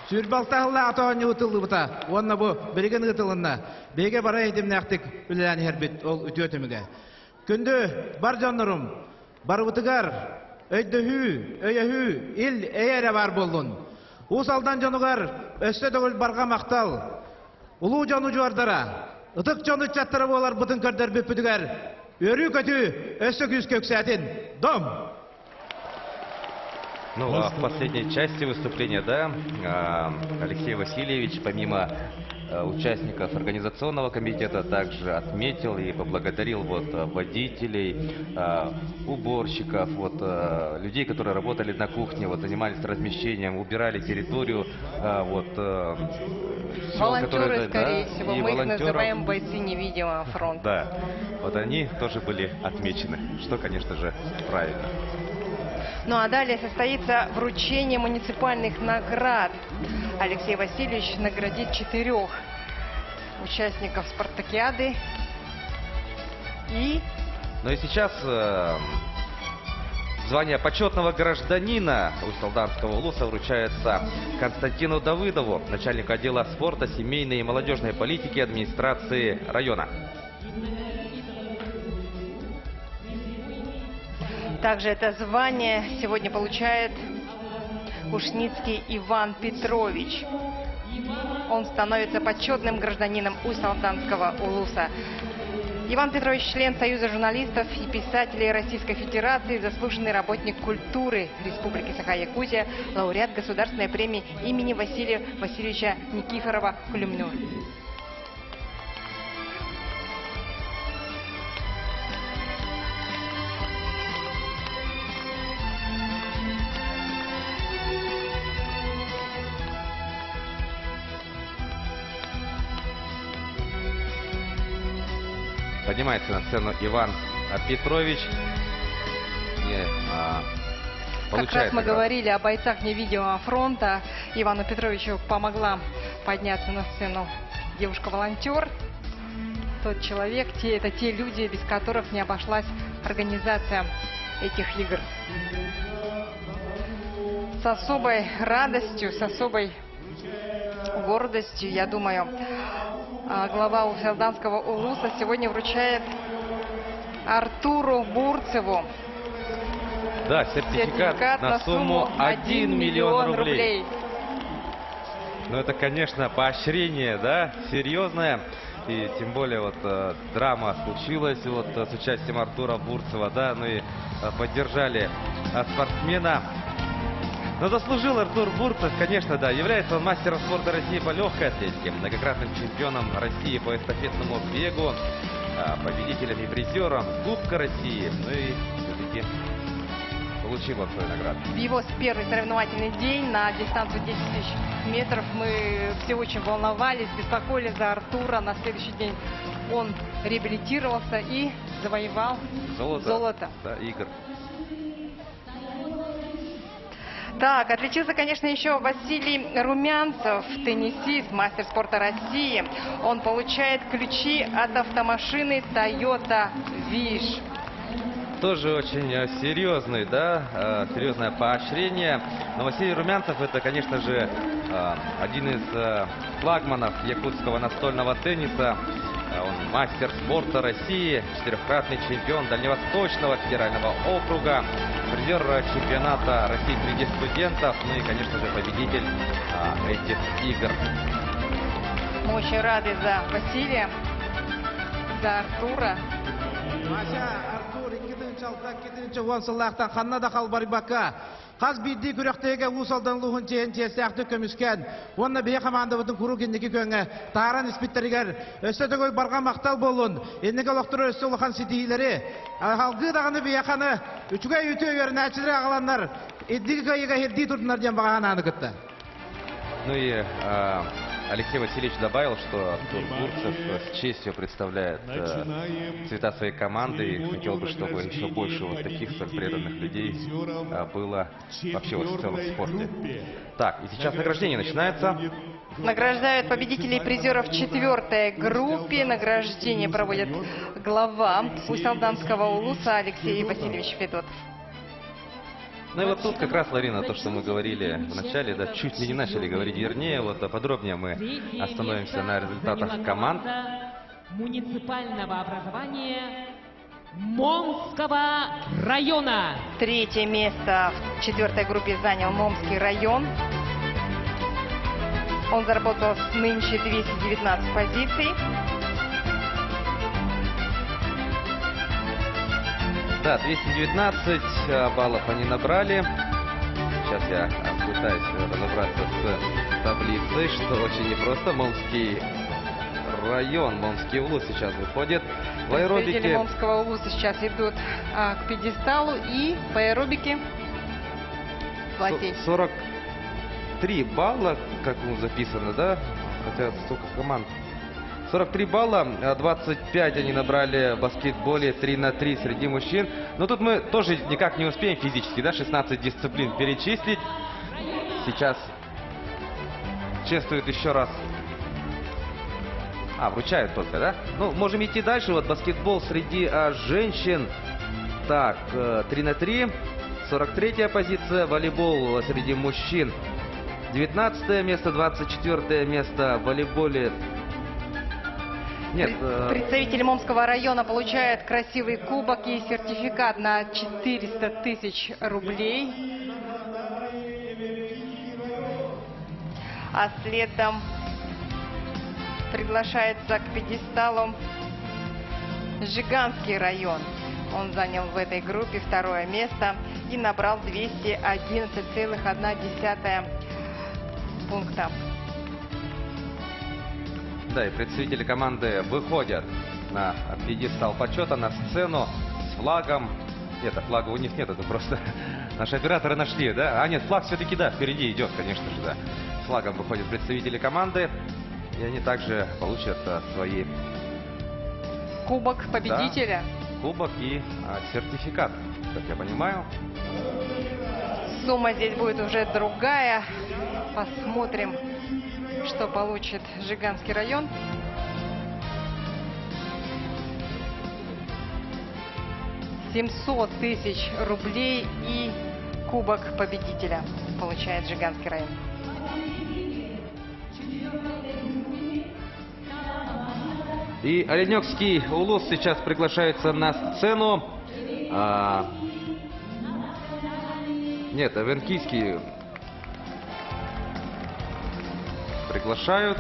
Сүрбалта жылда атоны утылды бута. Оны бу билген ытылынна. Беге бара идим нактык өлелән хербит ол үтөтүмүгө. Күндө бар жаннарым, бар утыгар, өйдөһү, өйөһү, ил эйере бар болдун. Усалдан жанугар өстө төгүл барга мактал. Улуу жану жуардара. Ыдык жану чаттары болар бутун көрдөр бүпүдүгөр. Өрү көтү өстө күз көксәтин. Дом. Ну, а в последней части выступления, да, Алексей Васильевич, помимо участников организационного комитета, также отметил и поблагодарил вот водителей, уборщиков, вот людей, которые работали на кухне, вот занимались размещением, убирали территорию, вот волонтеры, скорее да, всего, мы их называем бойцы невидимого фронта. Да, вот они тоже были отмечены, что, конечно же, правильно. Ну а далее состоится вручение муниципальных наград. Алексей Васильевич наградит 4 участников спартакиады. Ну и сейчас звание почетного гражданина Усть-Алданского улуса вручается Константину Давыдову, начальнику отдела спорта, семейной и молодежной политики администрации района. Также это звание сегодня получает Ушницкий Иван Петрович. Он становится почетным гражданином Усть-Алданского улуса. Иван Петрович – член Союза журналистов и писателей Российской Федерации, заслуженный работник культуры Республики Саха-Якутия, лауреат Государственной премии имени Василия Васильевича Никифорова-Кулемню. Поднимается на сцену Иван Петрович. Как раз мы говорили о бойцах невидимого фронта. Ивану Петровичу помогла подняться на сцену девушка-волонтер. Тот человек, это те люди, без которых не обошлась организация этих игр. С особой радостью, с особой гордостью, я думаю, глава Усть-Алданского улуса сегодня вручает Артуру Бурцеву сертификат на сумму 1 миллион рублей. Ну это, конечно, поощрение, да, серьезное. И тем более вот драма случилась вот с участием Артура Бурцева, да, ну и поддержали спортсмена. Но заслужил Артур Бурцев, конечно, да, является он мастером спорта России по легкой атлетике, многократным чемпионом России по эстафетному бегу, победителем и призером Кубка России. Ну и все-таки получил он свою награду. В его первый соревновательный день на дистанцию 10 тысяч метров мы все очень волновались, беспокоились за Артура. На следующий день он реабилитировался и завоевал золото. Да, Игорь. Так, отличился, конечно, еще Василий Румянцев, теннисист, мастер спорта России. Он получает ключи от автомашины Toyota Wish. Тоже очень серьезный, да, серьезное поощрение. Но Василий Румянцев — это, конечно же, один из флагманов якутского настольного тенниса. Он мастер спорта России, 4-кратный чемпион Дальневосточного федерального округа, призер чемпионата России среди студентов, ну и, конечно же, победитель этих игр. Мы очень рады за Василия, за Артура. Артур 2-нче алда, 2-нче уансыллақтан қаннада қалбары бақа. Қаз бидді күректегі ұсалдан лұғын чейін честіяқты көмішкен. Онна бей команда бұдың күру кендекі көңі. Тағаран іспеттерігер өстеті көй барға мақтал болын. Еннеге лоқтыры өсті ұлыған сетейлері. Халғы дағаны бей қаны үчіге үті өрін әчілері ағаландар. Еддігі көйеге херді тұрдынар ден бағаған аны күтті. Ну и Алексей Васильевич добавил, что Артур Бурцев с честью представляет цвета своей команды и хотел бы, чтобы еще больше вот таких столь преданных людей было вообще вот в целом в спорте. Так, и сейчас награждение начинается. Награждают победителей и призеров 4-й группе. Награждение проводит глава Усть-Алданского улуса Алексей Васильевич Федотов. Ну и вот тут как раз, Ларина, то, что мы говорили в начале, да, чуть ли не начали говорить, вернее, вот подробнее мы остановимся на результатах команд. Муниципального образования Момского района. 3-е место в 4-й группе занял Момский район. Он заработал нынче 219 позиций. Да, 219 баллов они набрали. Сейчас я пытаюсь разобраться с таблицей, что очень непросто. Момский район, Момский улус сейчас выходит. В аэробике... Представители Момского улуса сейчас идут к пьедесталу и по аэробике платей. 43 балла, как записано, да? Хотя столько команд. 43 балла, 25 они набрали в баскетболе, 3 на 3 среди мужчин. Но тут мы тоже никак не успеем физически, да, 16 дисциплин перечислить. Сейчас чествуют еще раз. Вручают только, да? Ну, можем идти дальше. Вот баскетбол среди женщин. Так, 3 на 3, 43-я позиция. Волейбол среди мужчин. 19 место, 24 место в волейболе. Нет, представители Момского района получают красивый кубок и сертификат на 400 тысяч рублей. А следом приглашается к пьедесталу Жиганский район. Он занял в этой группе 2-е место и набрал 211,1 пункта. Да, и представители команды выходят на пьедестал почета, на сцену с флагом. Нет, флага у них нет, это просто наши операторы нашли, да? А нет, флаг все-таки, да, впереди идет, конечно же, да. С флагом выходят представители команды, и они также получат свои... Кубок победителя. Да, кубок и сертификат, как я понимаю. Сумма здесь будет уже другая. Посмотрим, что получит Жиганский район. $700 тысяч рублей и кубок победителя получает Жиганский район. И Оленёкский улус сейчас приглашается на сцену. Нет, Венкийский приглашают.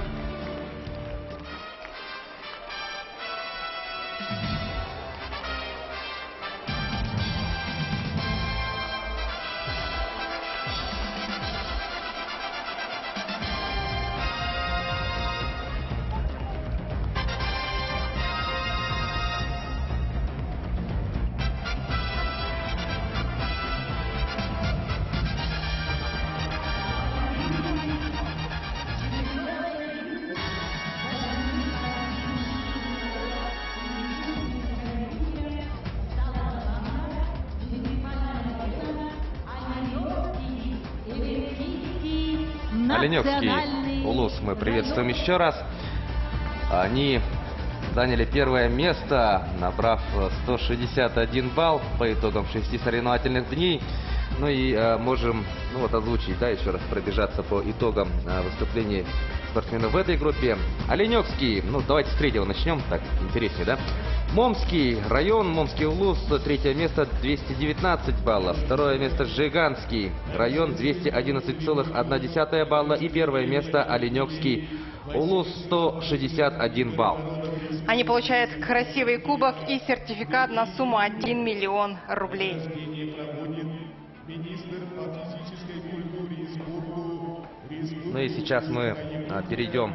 Оленевский Улус мы приветствуем еще раз. Они заняли первое место, набрав 161 балл по итогам 6 соревновательных дней. Ну и можем озвучить, еще раз пробежаться по итогам выступлений спортсменов в этой группе. Оленевский, давайте с третьего начнем, так интереснее, да? Момский район, Момский Улус, третье место 219 баллов. Второе место Жиганский район 211,1 балла. И первое место Оленевский Улус 161 балл. Они получают красивый кубок и сертификат на сумму 1 миллион рублей. Ну и сейчас мы перейдем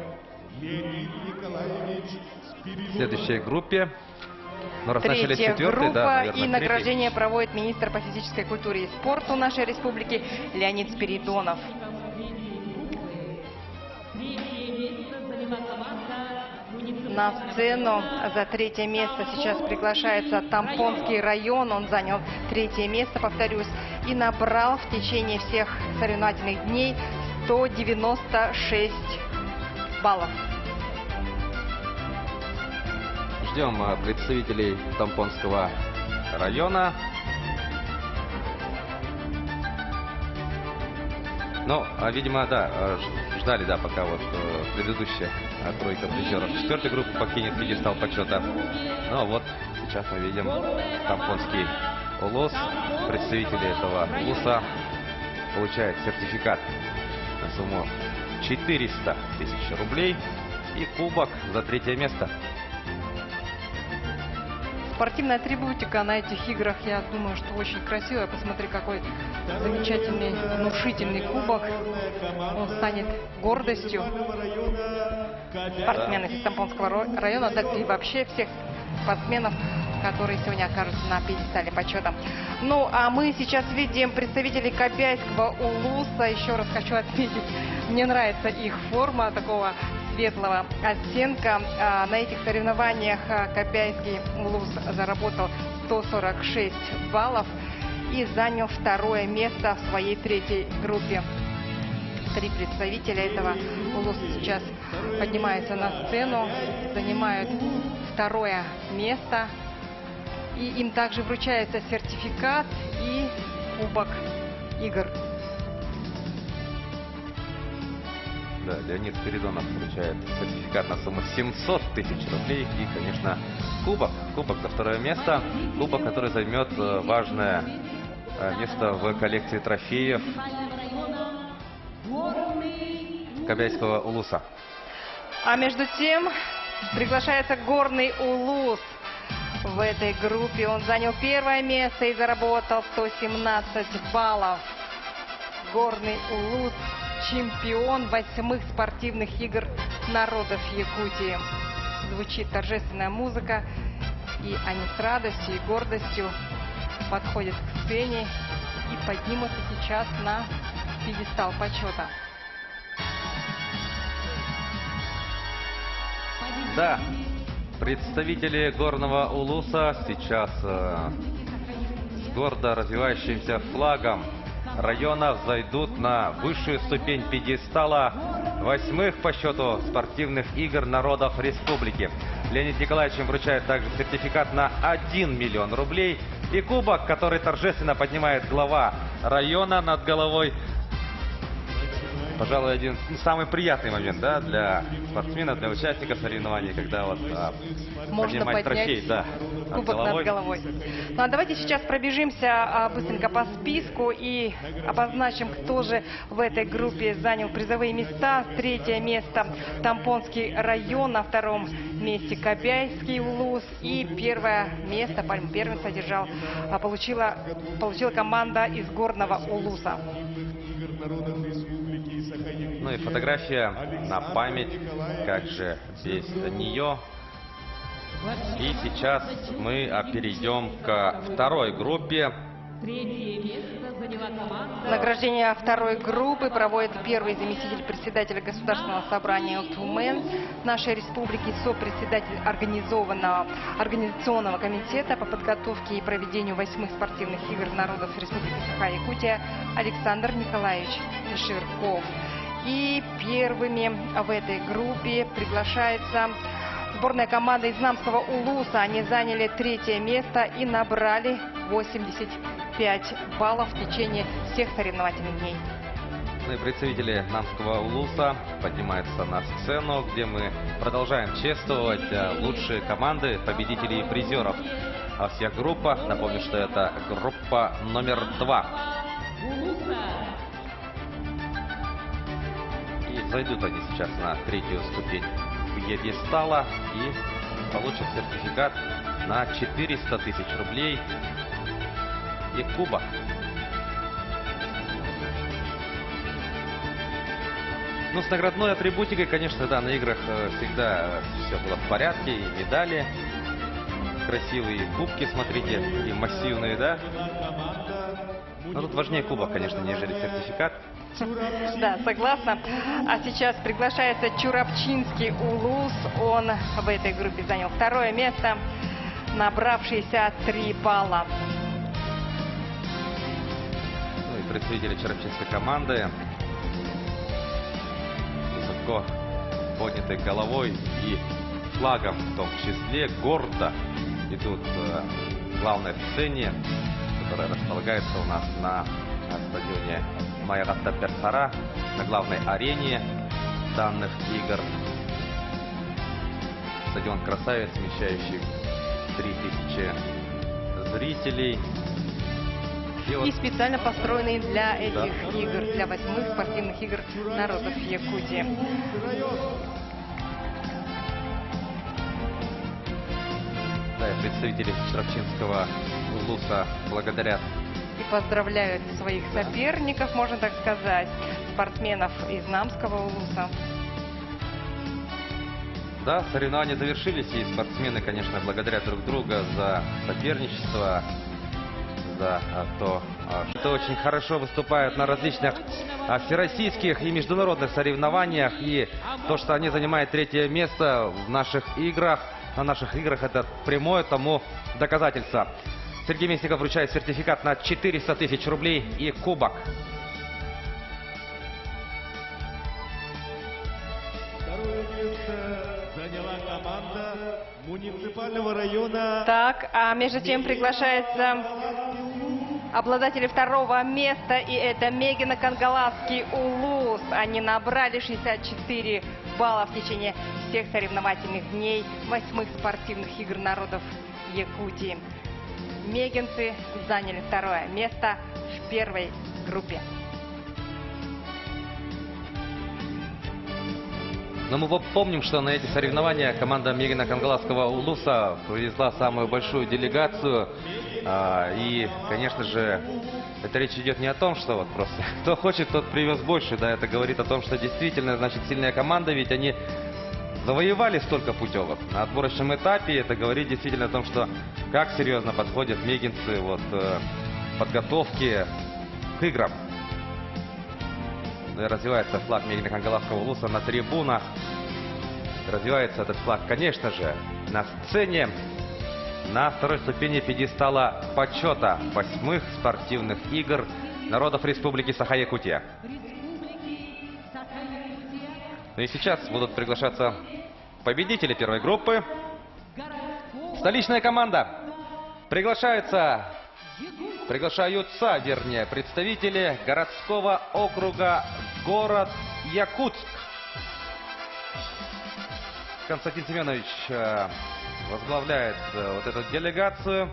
к следующей группе. Третья группа и награждение проводит министр по физической культуре и спорту нашей республики Леонид Спиридонов. На сцену за третье место сейчас приглашается Тампонский район. Он занял третье место, повторюсь, и набрал в течение всех соревновательных дней 196 баллов. Ждем представителей Тампонского района. Видимо, ждали, пока предыдущая тройка призеров четвертой группы покинет пьедестал почета. Сейчас мы видим Тампонский Улус. Представители этого улуса получают сертификат на сумму 400 тысяч рублей и кубок за третье место. Спортивная атрибутика на этих играх, я думаю, что очень красивая. Посмотри, какой замечательный, внушительный кубок. Он станет гордостью спортсменов из Тампонского района, да и вообще всех спортсменов, которые сегодня окажутся на пьедестале почета. А мы сейчас видим представителей Кобяйского Улуса. Еще раз хочу отметить, мне нравится их форма такого светлого оттенка. На этих соревнованиях Кобяйский Улус заработал 146 баллов и занял второе место в своей третьей группе. Три представителя этого улуса сейчас поднимаются на сцену, занимают второе место. И им также вручается сертификат и кубок игр. Да, Леонид Спиридонов получает сертификат на сумму 700 тысяч рублей и, конечно, кубок за второе место. Кубок, который займет важное место в коллекции трофеев Кобяйского Улуса. А между тем приглашается Горный Улус в этой группе. Он занял первое место и заработал 117 баллов. Горный Улус — чемпион 8-х спортивных игр народов Якутии. Звучит торжественная музыка, и они с радостью и гордостью подходят к сцене и поднимутся сейчас на пьедестал почета. Да, представители Горного Улуса сейчас с гордо развивающимся флагом района зайдут на высшую ступень пьедестала 8-х по счету спортивных игр народов республики. Леонид Николаевич им вручает также сертификат на 1 миллион рублей и кубок, который торжественно поднимает глава района над головой. Пожалуй, один самый приятный момент, для спортсменов, для участников соревнований, когда можно поднять трофей, кубок над головой. А давайте сейчас пробежимся быстренько по списку и обозначим, кто же в этой группе занял призовые места. Третье место Тампонский район, на втором месте Кобяйский Улус и первое место, пальму первенства получила команда из Горного Улуса. И фотография на память, как же без нее. И сейчас мы перейдем ко второй группе. Награждение второй группы проводит первый заместитель председателя Государственного собрания ЛТУМЭН нашей республики, сопредседатель организационного комитета по подготовке и проведению 8-х спортивных игр народов Республики Саха-Якутия Александр Николаевич Ширков. И первыми в этой группе приглашается сборная команда из Намского Улуса. Они заняли 3-е место и набрали 85 баллов в течение всех соревновательных дней. Ну и представители Намского Улуса поднимаются на сцену, где мы продолжаем чествовать лучшие команды, победителей и призеров во всех группах. Напомню, что это группа номер 2. И зайдут они сейчас на 3-ю ступень пьедестала и получат сертификат на 400 тысяч рублей и кубок. Ну, с наградной атрибутикой, конечно, да, на играх всегда все было в порядке. И медали красивые, и кубки, смотрите, и массивные, да. Но тут важнее кубок, конечно, нежели сертификат. Да, согласна. А сейчас приглашается Чурапчинский Улус. Он в этой группе занял 2-е место, набрав 63 балла. Ну и представители Чурапчинской команды высоко поднятой головой и флагом в том числе гордо идут в главной сцене, которая располагается у нас на стадионе Майрата Персара, на главной арене данных игр. Стадион красавец, вмещающий 3000 зрителей. И специально построенный для этих игр, для 8-х спортивных игр народов Якутии. Да, и представители Чурапчинского Улуса благодарят и поздравляют своих соперников, можно так сказать, спортсменов из Намского Улуса. Да, соревнования завершились, и спортсмены, конечно, благодарят друг друга за соперничество, за то, что очень хорошо выступают на различных всероссийских и международных соревнованиях, и то, что они занимают 3-е место в наших играх, на наших играх, это прямое тому доказательство. Сергей Местников вручает сертификат на 400 тысяч рублей и кубок. Второе место заняла команда муниципального района. Так, а между тем приглашается обладатели 2-го места, и это Мегино-Кангаласский Улус. Они набрали 64 балла в течение всех соревновательных дней 8-х спортивных игр народов Якутии. Мегинцы заняли 2-е место в 1-й группе. Но мы помним, что на эти соревнования команда Мегино-Кангаласского Улуса привезла самую большую делегацию. И, конечно же, это речь идет не о том, что вот просто кто хочет, тот привез больше. Да, это говорит о том, что действительно, значит, сильная команда, ведь они завоевали столько путевок. На отборочном этапе это говорит действительно о том, что как серьезно подходят мегинцы вот, подготовке к играм. Развивается флаг Мегино-Кангаласского Улуса на трибунах. Развивается этот флаг, конечно же, на сцене, на 2-й ступени пьедестала почета 8-х спортивных игр народов Республики Саха-Якутия. Ну и сейчас будут приглашаться победители 1-й группы. Столичная команда. Приглашаются, вернее, представители городского округа город Якутск. Константин Семенович возглавляет вот эту делегацию.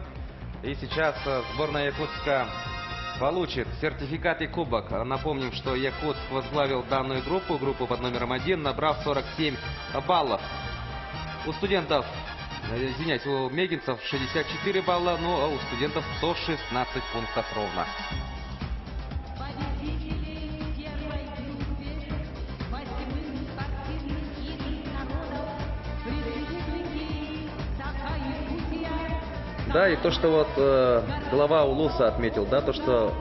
И сейчас сборная Якутска получит сертификат и кубок. Напомним, что Якутск возглавил данную группу под номером 1, набрав 47 баллов. У студентов, извиняюсь, у мегинцев 64 балла, ну а у студентов 116 пунктов ровно. Да, и то, что вот глава Улуса отметил, да, то, что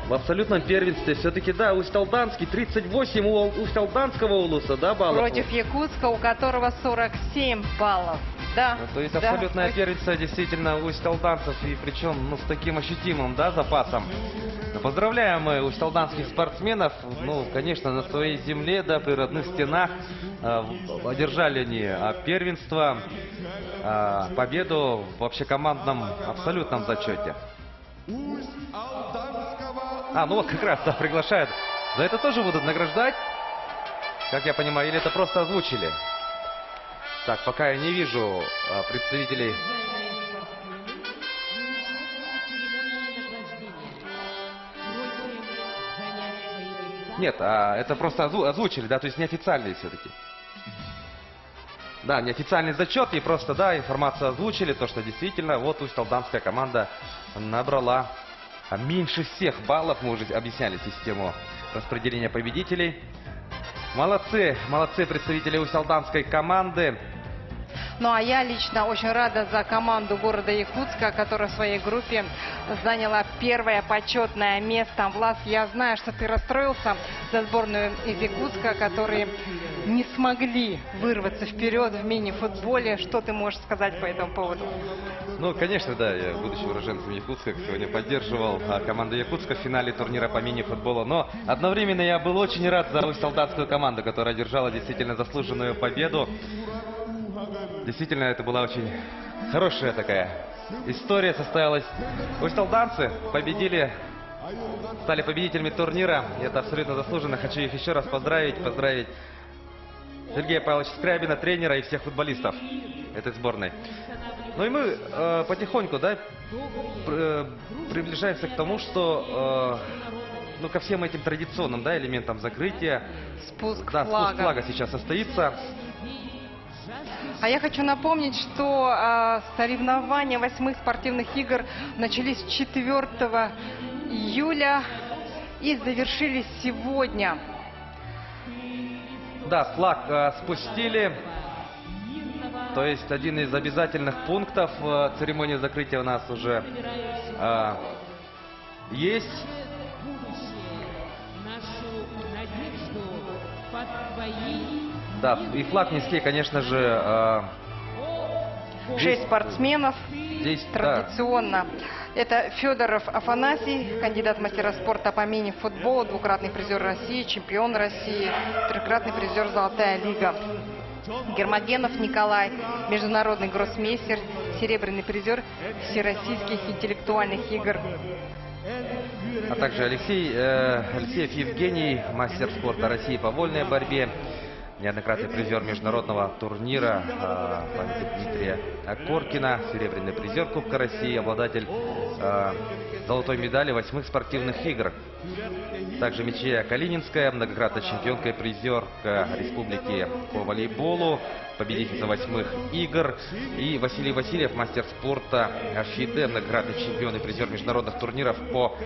в абсолютном первенстве все-таки, да, Усть-Алданский, 38 у Усть-Алданского Улуса, да, баллов. Против Якутска, у которого 47 баллов. Да. То есть да. абсолютная первенство действительно усть-алданцев, и причем с таким ощутимым, да, запасом. Поздравляем мы усть-алданских спортсменов. Конечно, на своей земле, да, при родных стенах одержали они первенство, победу в общекомандном абсолютном зачете. Как раз, да, приглашают. За это тоже будут награждать, как я понимаю, или это просто озвучили? Так, пока я не вижу представителей. Нет, это просто озвучили, да, то есть неофициальные все-таки. Да, неофициальный зачет, и просто, да, информацию озвучили, то, что действительно, вот усть-алданская команда набрала меньше всех баллов. Мы уже объясняли систему распределения победителей. Молодцы, молодцы представители усть-алданской команды. Ну а я лично очень рада за команду города Якутска, которая в своей группе заняла первое почетное место. Влас, я знаю, что ты расстроился за сборную из Якутска, которые не смогли вырваться вперед в мини-футболе. Что ты можешь сказать по этому поводу? Конечно, да, я, будучи уроженцем Якутска, сегодня поддерживал команду Якутска в финале турнира по мини-футболу. Но одновременно я был очень рад за усть-алданскую команду, которая одержала действительно заслуженную победу. Действительно, это была очень хорошая такая история состоялась. Усть-алданцы победили, стали победителями турнира. И это абсолютно заслуженно. Хочу их еще раз поздравить. Поздравить Сергея Павловича Скрябина, тренера, и всех футболистов этой сборной. И мы потихоньку, да, приближаемся к тому, что ко всем этим традиционным, да, элементам закрытия. Спуск флага. Спуск флага сейчас состоится. А я хочу напомнить, что соревнования 8-х спортивных игр начались 4 июля и завершились сегодня. Да, флаг спустили. То есть один из обязательных пунктов церемонии закрытия у нас уже есть. Да, и флаг нести, конечно же... 6 спортсменов. Здесь, традиционно. Да. Это Федоров Афанасий, кандидат в мастера спорта по мини-футболу, двукратный призер России, чемпион России, трехкратный призер «Золотая лига». Гермогенов Николай, международный гроссмейстер, серебряный призер всероссийских интеллектуальных игр. А также Алексеев Евгений, мастер спорта России по вольной борьбе, неоднократный призер международного турнира памяти Дмитрия Коркина, серебряный призер Кубка России, обладатель золотой медали 8-х спортивных игр. Также Мечея Калининская, многократная чемпионка и призерка республики по волейболу, победительница 8-х игр. И Василий Васильев, мастер спорта ФИДЕ, многократный чемпион и призер международных турниров по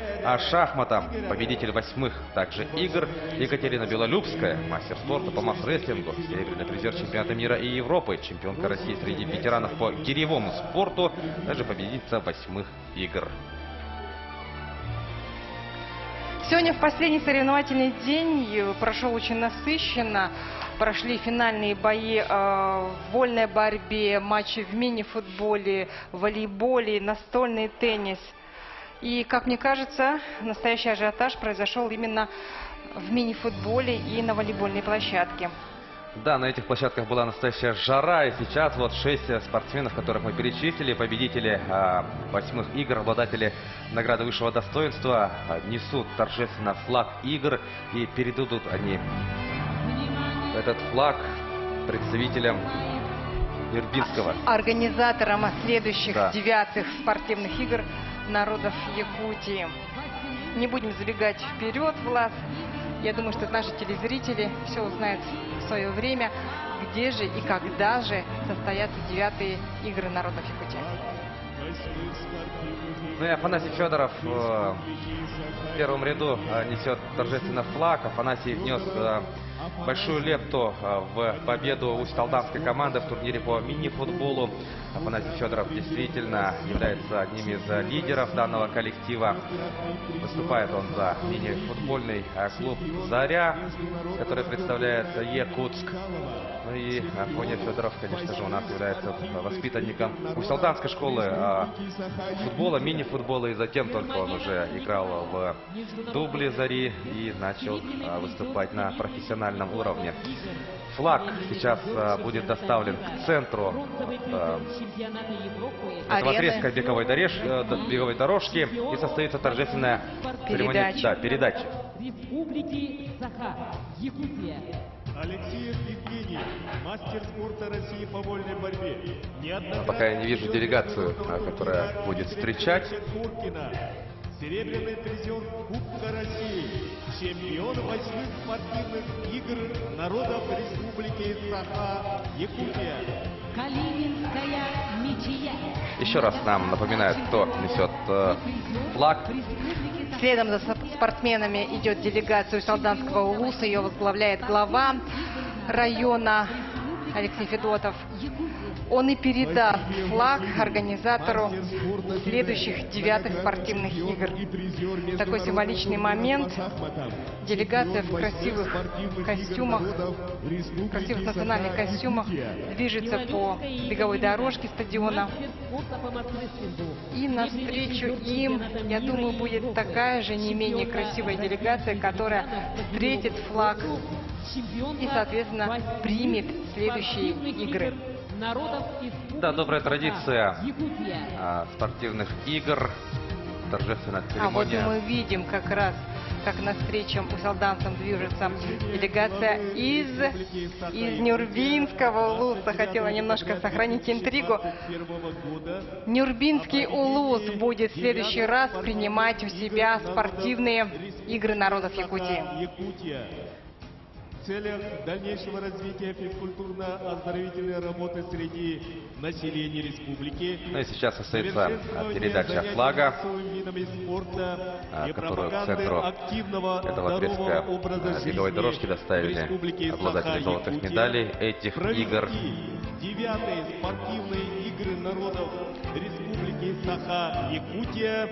шахматам, победитель 8-х также игр. Екатерина Белолюбская, мастер спорта по масс-рестлингу, серебряный призер чемпионата мира и Европы, чемпионка России среди ветеранов по кирьевому спорту, также победительница 8-х игр. Сегодня в последний соревновательный день прошел очень насыщенно. Прошли финальные бои в вольной борьбе, матчи в мини-футболе, волейболе, настольный теннис. И, как мне кажется, настоящий ажиотаж произошел именно в мини-футболе и на волейбольной площадке. Да, на этих площадках была настоящая жара, и сейчас вот 6 спортсменов, которых мы перечислили, победители 8-х игр, обладатели награды высшего достоинства, несут торжественно флаг игр, и передадут они этот флаг представителям Ирбинского. Организаторам следующих 9-х спортивных игр народов Якутии. Не будем забегать вперед, Влас. Я думаю, что наши телезрители все узнают в свое время, где же и когда же состоятся 9-е игры народов Якутии. Ну и Афанасий Федоров в первом ряду несет торжественно флаг. Афанасий внес большую лепту в победу усть-алданской команды в турнире по мини-футболу. Афанасий Федоров действительно является одним из лидеров данного коллектива. Выступает он за мини-футбольный клуб «Заря», который представляет Якутск. Ну и Афоня Федоров, конечно же, у нас является воспитанником усть-алданской школы футбола, мини-футбола, и затем только он уже играл в дубле «Зари» и начал выступать на профессиональном уровне. Флаг сейчас будет доставлен к центру этого отрезка беговой дорожки, и состоится торжественная церемония передачи. Республики Саха, Якутия. Алексеев Евгений, мастер спорта России по вольной борьбе. Пока я не вижу делегацию, которая будет встречать. Серебряный призер Кубка России, чемпион 8-х спортивных игр народов Республики Саха, Якутия. Калининская мечия. Еще раз нам напоминают, кто несет флаг. Следом за спортсменами идет делегация усть-алданского улуса. Ее возглавляет глава района Алексей Федотов. Он и передаст флаг организатору следующих 9-х спортивных игр. Такой символичный момент. Делегация в красивых костюмах, в красивых национальных костюмах движется по беговой дорожке стадиона. И навстречу им, я думаю, будет такая же не менее красивая делегация, которая встретит флаг и, соответственно, примет следующие игры. Да, добрая традиция спортивных игр, торжественная церемония. А вот и мы видим как раз, как навстречу усть-алданцам движется делегация из Нюрбинского улуса. Хотела немножко сохранить интригу. Нюрбинский улус будет в следующий раз принимать у себя спортивные игры народов Якутии. В целях дальнейшего развития физкультурно-оздоровительной работы среди населения республики. Ну и сейчас состоится передача флага, которую к центру этого отрезка беговой дорожки доставили обладатели золотых медалей этих игр. 9-е спортивные игры народов Республики Саха-Якутия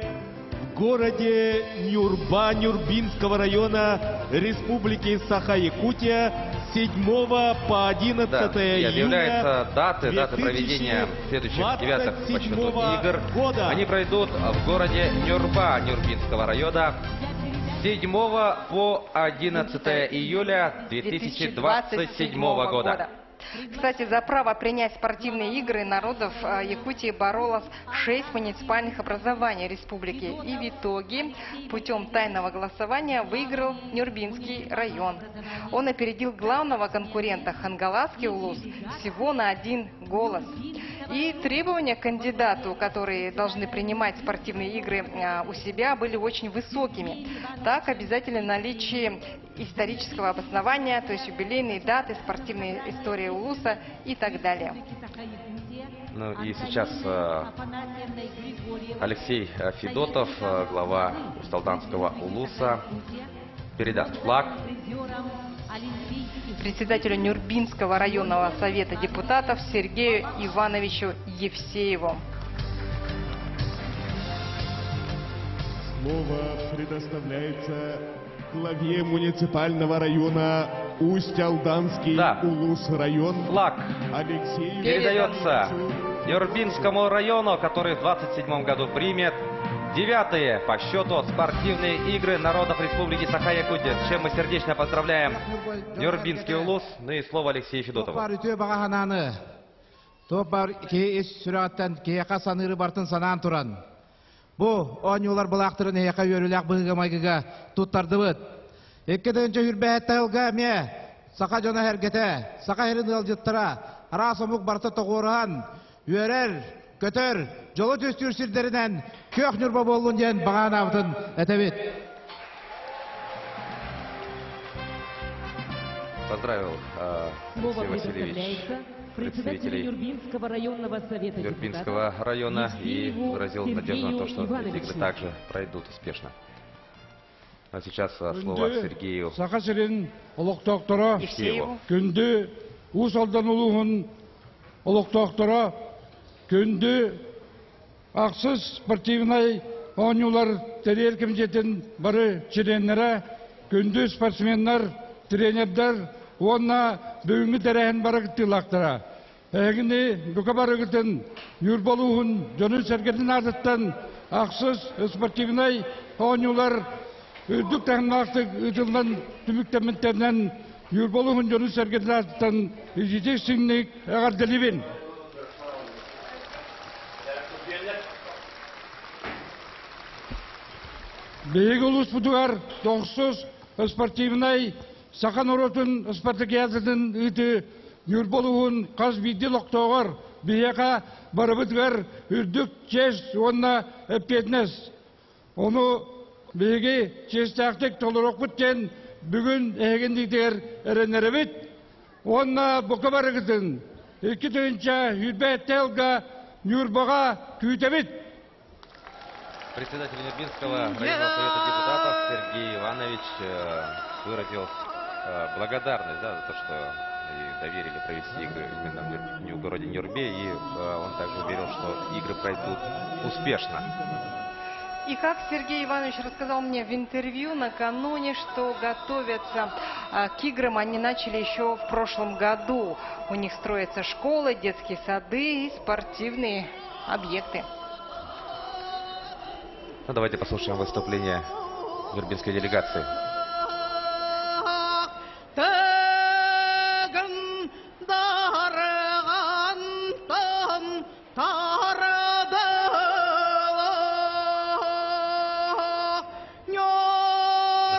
в городе Нюрба Нюрбинского района Республики Саха-Якутия 7 по 11 июля. Объявляются даты проведения следующих 9-х по счету игр. Они пройдут в городе Нюрба Нюрбинского района 7 по 11 июля 2027 года. Кстати, за право принять спортивные игры народов Якутии боролось 6 муниципальных образований республики. И в итоге путем тайного голосования выиграл Нюрбинский район. Он опередил главного конкурента Хангаласский улус всего на 1 голос. И требования к кандидату, которые должны принимать спортивные игры у себя, были очень высокими. Так, обязательно наличие исторического обоснования, то есть юбилейные даты, спортивная история улуса и так далее. Ну и сейчас Алексей Федотов, глава усть-алданского улуса, передаст флаг председателю Нюрбинского районного совета депутатов Сергею Ивановичу Евсееву. Слово предоставляется главе муниципального района Усть-Алданский улус район. Флаг Алексею передается Нюрбинскому району, который в 27 году примет 9-е по счету спортивные игры народов Республики Саха-Якутия. С чем мы сердечно поздравляем Нюрбинский улус. Ну и слово Алексею Федотову. Бу оңюлар булактырын яка йөрүләк быгы майгыга туттардыбыт. Эккеден жөрбәттәлгә ме сака жона хәргәтә, сака хәрин алҗыттыра. Расымык барта тогоран, йөрәр, көтөр, жолы төстүрсүрдәреннән көк нурба болун дигән баганавтын әтәбит. Поздравил Алексей Васильевич представителей Нюрбинского районного совета Нюрбинского района и выразил надежду на то, что эти игры также пройдут успешно. А сейчас слово Сергею. Сақасырын ұлықтақтыра, Евсееву. күнді ұсалдан ұлығын ұлықтақтыра, күнді ақсыз спортивнай оңылар тәрер комитетін бары чиренлері, күнді спортсменлер, тренердер, онна бүгінгі тәрәхін бары күттілақтыра. Әгіні бүкі бары күттін юрболуғын жөнін сәргетін артыттан ақсыз спортивнай оңылар үздік тәңнақтық ұтылған түміктәмінтерінен юрболуғын жөнін сәргетін артыттан жетек сіңнік әғарделебен. Бейгі ұлыс бұдығар 900 спортивнай сақан оротын спартакиадыдың үті юрболуғын қаз бейді лоқтауғар бейеқа бары бұдығар үрдік чест онына әппетінес. Оны бейге честақтық толырық бұттен бүгін әгендіктер әрінері біт. Онына бұқы бары күтін. Екі түйінші үрбәттелға юрбаға күйті біт. Председатель Нербинского районного совета депутатов Сергей Иванович выразил благодарность за то, что доверили провести игры именно в городе Нюрбе, и он также уверил, что игры пройдут успешно. И как Сергей Иванович рассказал мне в интервью накануне, что готовятся к играм, они начали еще в прошлом году. У них строятся школы, детские сады и спортивные объекты. Ну, давайте послушаем выступление нюрбинской делегации.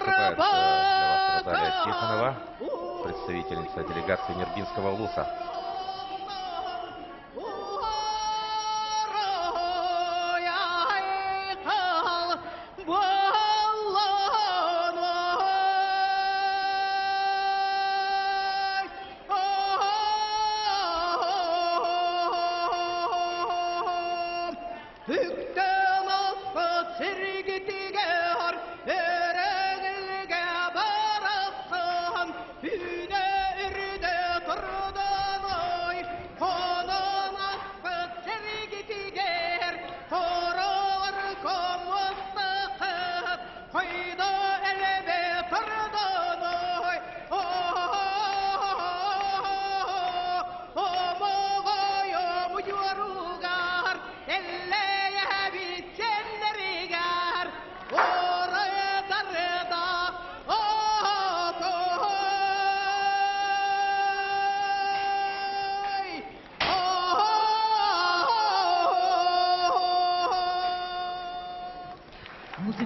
Выступает для вас Наталья Тихонова, представительница делегации Нербинского улуса.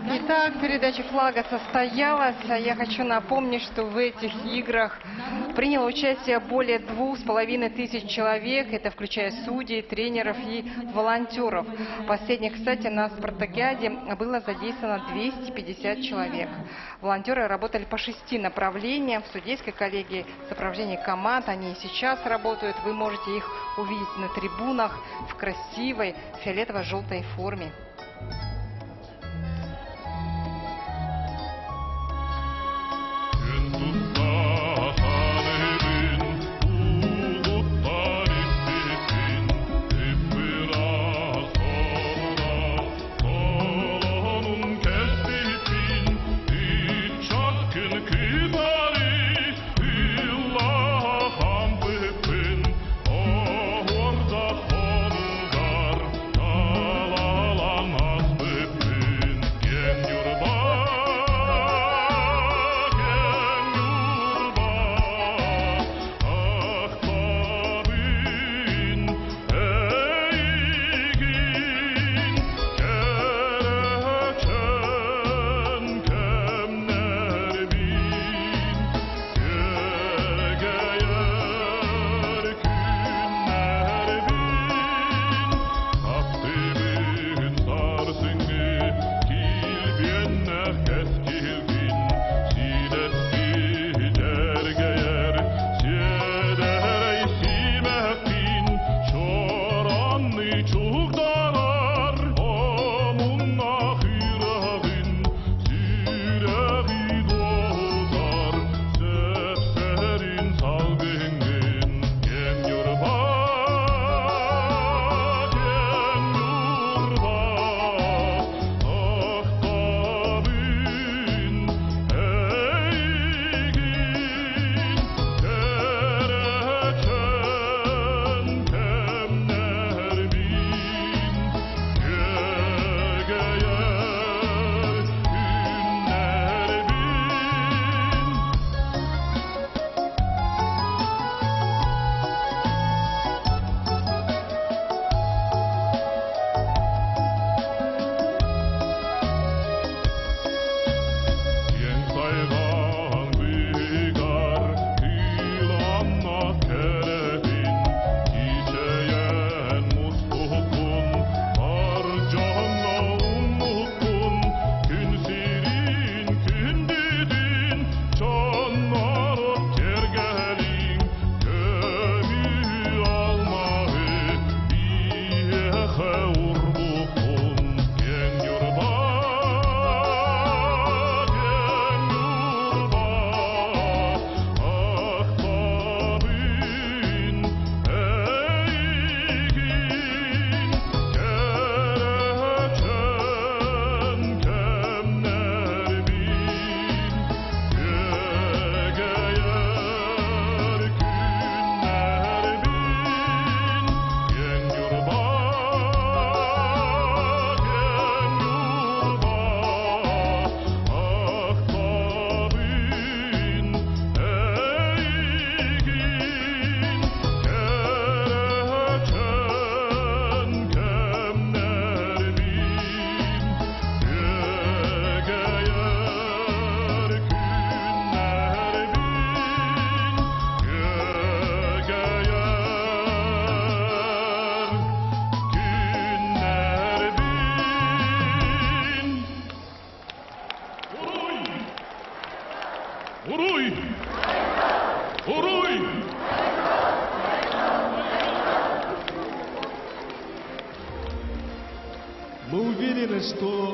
Итак, передача флага состоялась. Я хочу напомнить, что в этих играх приняло участие более 2500 человек. Это включая судей, тренеров и волонтеров. Последних, кстати, на спартакиаде было задействовано 250 человек. Волонтеры работали по 6 направлениям. В судейской коллегии сопровождение команд. Они и сейчас работают. Вы можете их увидеть на трибунах в красивой фиолетово-желтой форме.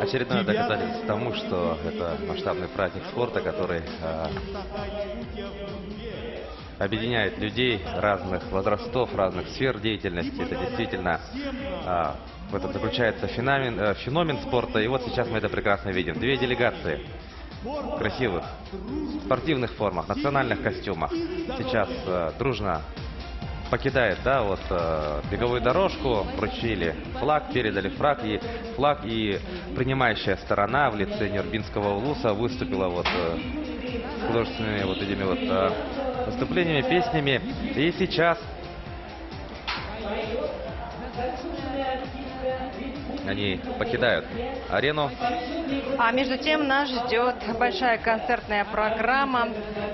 очередное доказательство тому, что это масштабный праздник спорта, который объединяет людей разных возрастов, разных сфер деятельности. Это действительно в этом заключается феномен спорта. И вот сейчас мы это прекрасно видим. Две делегации в красивых спортивных формах, национальных костюмах сейчас дружно покидает, да, вот беговую дорожку, вручили флаг, передали флаг, и принимающая сторона в лице Нюрбинского улуса выступила вот художественными вот этими вот выступлениями, песнями. И сейчас они покидают арену. А между тем нас ждет большая концертная программа.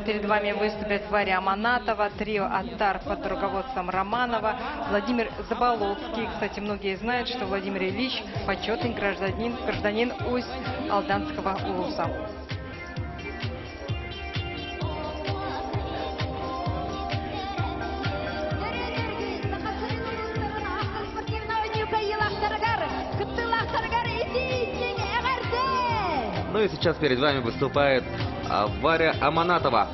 Перед вами выступят Варя Аманатова, трио «Аттар» под руководством Романова, Владимир Заболоцкий. Кстати, многие знают, что Владимир Ильич – почетный гражданин Усть-Алданского улуса. Ну и сейчас перед вами выступает Варя Аманатова.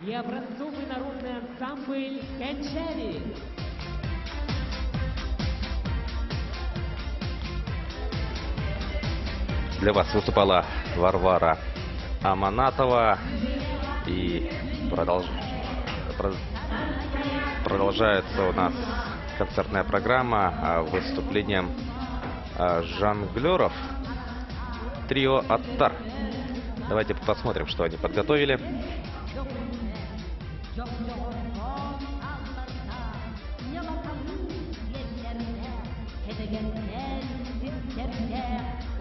И образцовый народный ансамбль «Кончари». Для вас выступала Варвара Аманатова. И продолжается у нас концертная программа выступлением жонглеров трио «Аттар». Давайте посмотрим, что они подготовили.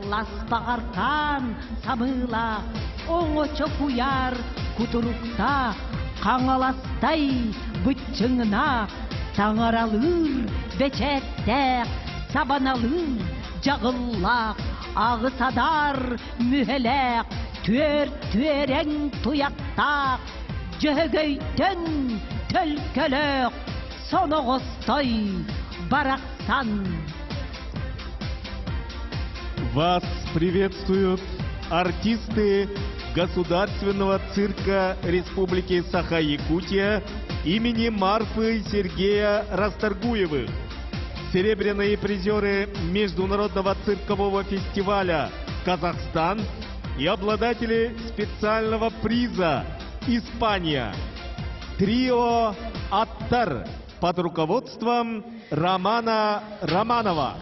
Ласпағартан самыла, оңочо куяр кутурукта, қаңаластай бүтчіңна, таңаралыр бечеттек, сабаналыр жағыллақ, ағы садар мүхелек, Түер-түерең туяқтақ, жөгөйтін төлкөлөк, соногостой барақсан. Вас приветствуют артисты Государственного цирка Республики Саха-Якутия имени Марфы Сергея Расторгуевых, серебряные призеры Международного циркового фестиваля «Казахстан» и обладатели специального приза «Испания» трио «Аттар» под руководством Романа Романова.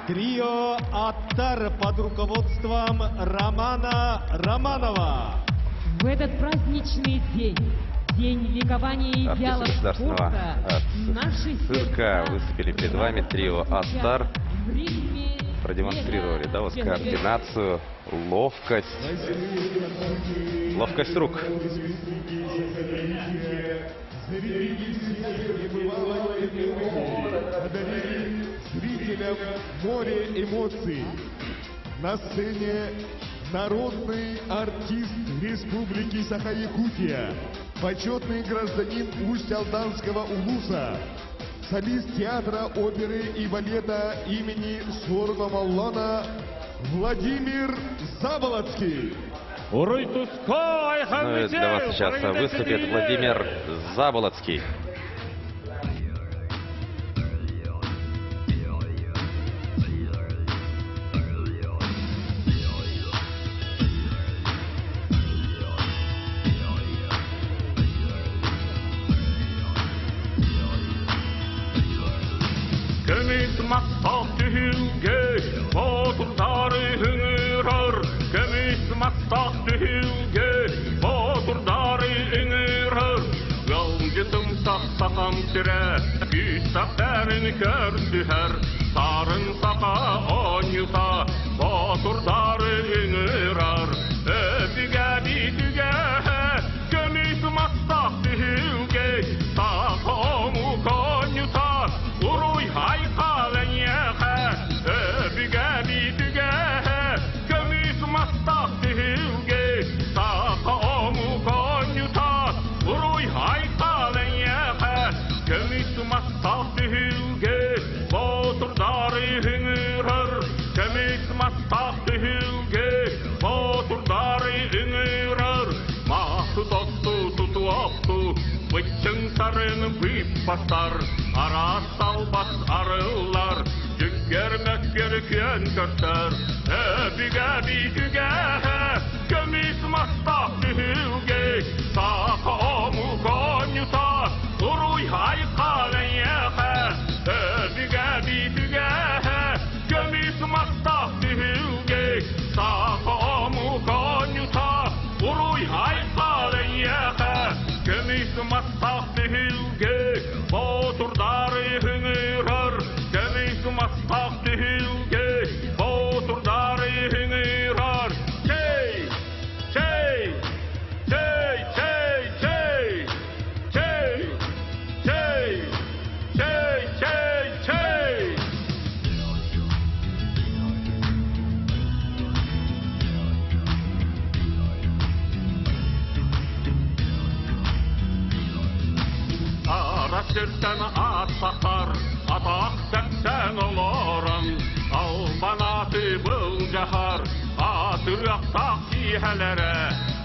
Трио «Аттар» под руководством Романа Романова. В этот праздничный день, день ликования идеала спорта, наши цирка выступили перед вами трио «Аттар». Продемонстрировали, да, вот координацию, ловкость рук. Зрителям море эмоций. На сцене народный артист Республики Саха-Якутия, почетный гражданин Усть-Алданского улуса, солист театра оперы и балета имени Сорба Маллана Владимир Заболоцкий. Ну и для вас сейчас выступит Владимир Заболоцкий. Сарын сақа онюта, батырдары үңірар. Өбіге битіге, көміс мастақ түйілге, сақа ому конюта, ұруй хайқа вәнеға. Өбіге битіге, көміс мастақ түйілге, сақа ому конюта, ұруй хайқа вәнеға. Көміс мастақ түйілге, батырдары үңірар. Көміс мастақ түйілге, батырдары үңірар. Мақсы тосты тұту ақты, бүттің сарын бүп бастар. Ара салбас арылар, жүгер мәккер көн көртір. Өбіге битіге, көміс мастақ түйілге, сақы ому конюта, ұруй хайқа вәнеға. Өбіге битіге, көміс мастақ түйілге, сақы ому конюта, ұруй хайқа вәнеға. Көміс мастақ түйілге, батырдары үңірар. Көміс мастақ түйілге, батырдары үңірар. Чей, чей, чей, чей, чей, чей, чей, чей, чей, чей. Ара сертен атсақтар, атақ сәксән оларым. Албанаты бұл жағар, атыр ақтақ кейхәләрі.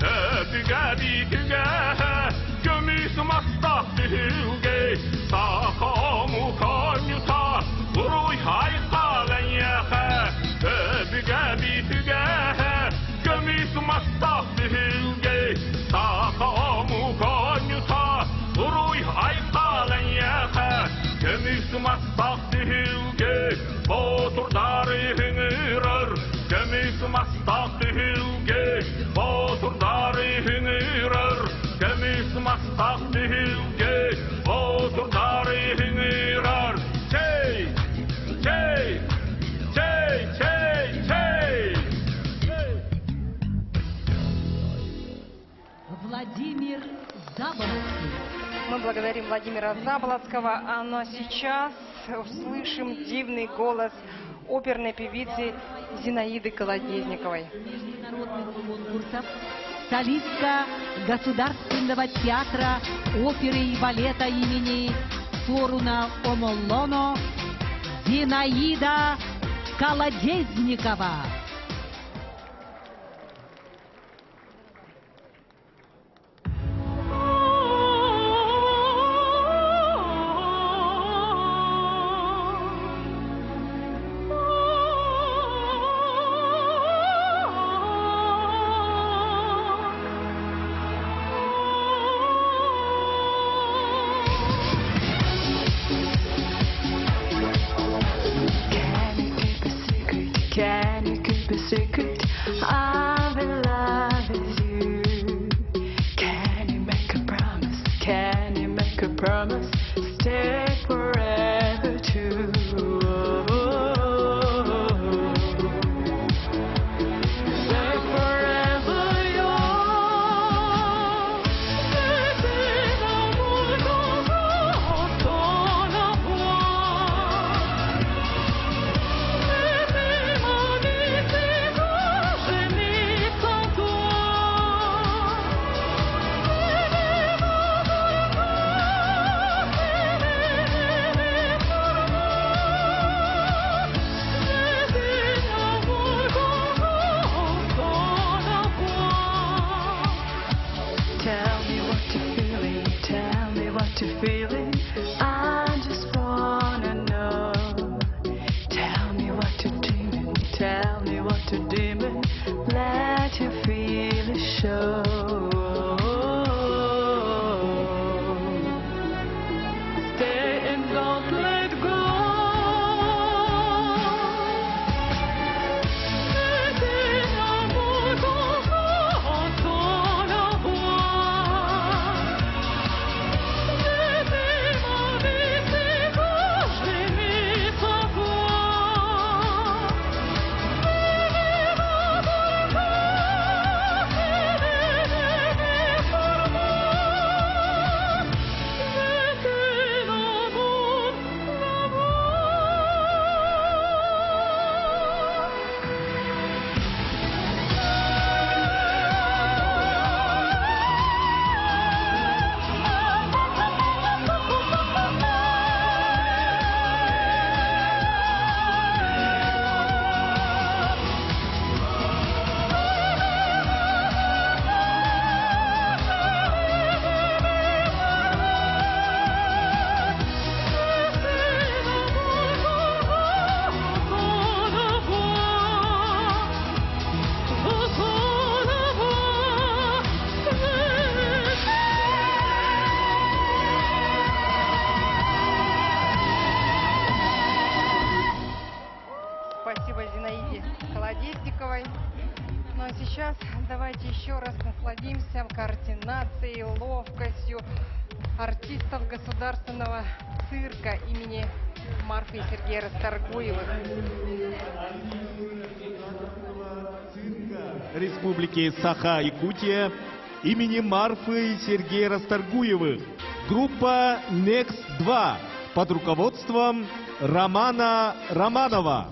Өбіге битіге, көміс мастақ түйілге, сақы ому конюта, ұруй хайқа вәнеға. Өбіге битіге, көміс мастақ түйілге, сақы ому конюта, ұруй хайқа вәнеға. Көміс мастақ түйілге, батырдары үңірар. Көміс мастақ түйілге, батырдары үңірар. Көміс мастақ түйілге, батырдары үңірар. Чей, чей, чей, чей, чей. Владимир Заболоцкий. Мы благодарим Владимира Заболоцкого. Ну а сейчас услышим дивный голос оперной певицы Зинаиды Колодезниковой. Международных конкурсов солистка Государственного театра оперы и балета имени Соруна Омоллоно Зинаида Колодезникова. a secret. I'm in love with you. Can you make a promise? Can you make a promise? Stay forever too. Feeling, I just wanna know. Tell me what you're dreaming, tell me what you're dreaming. Let your feelings show. Stay and don't let go. Спасибо Зинаиде Колодезниковой. Ну а сейчас давайте еще раз насладимся координацией, ловкостью артистов государственного цирка имени Марфы и Сергея Расторгуевых. Республики Саха-Якутия имени Марфы и Сергея Расторгуевых. Группа Next-2 под руководством Романа Романова.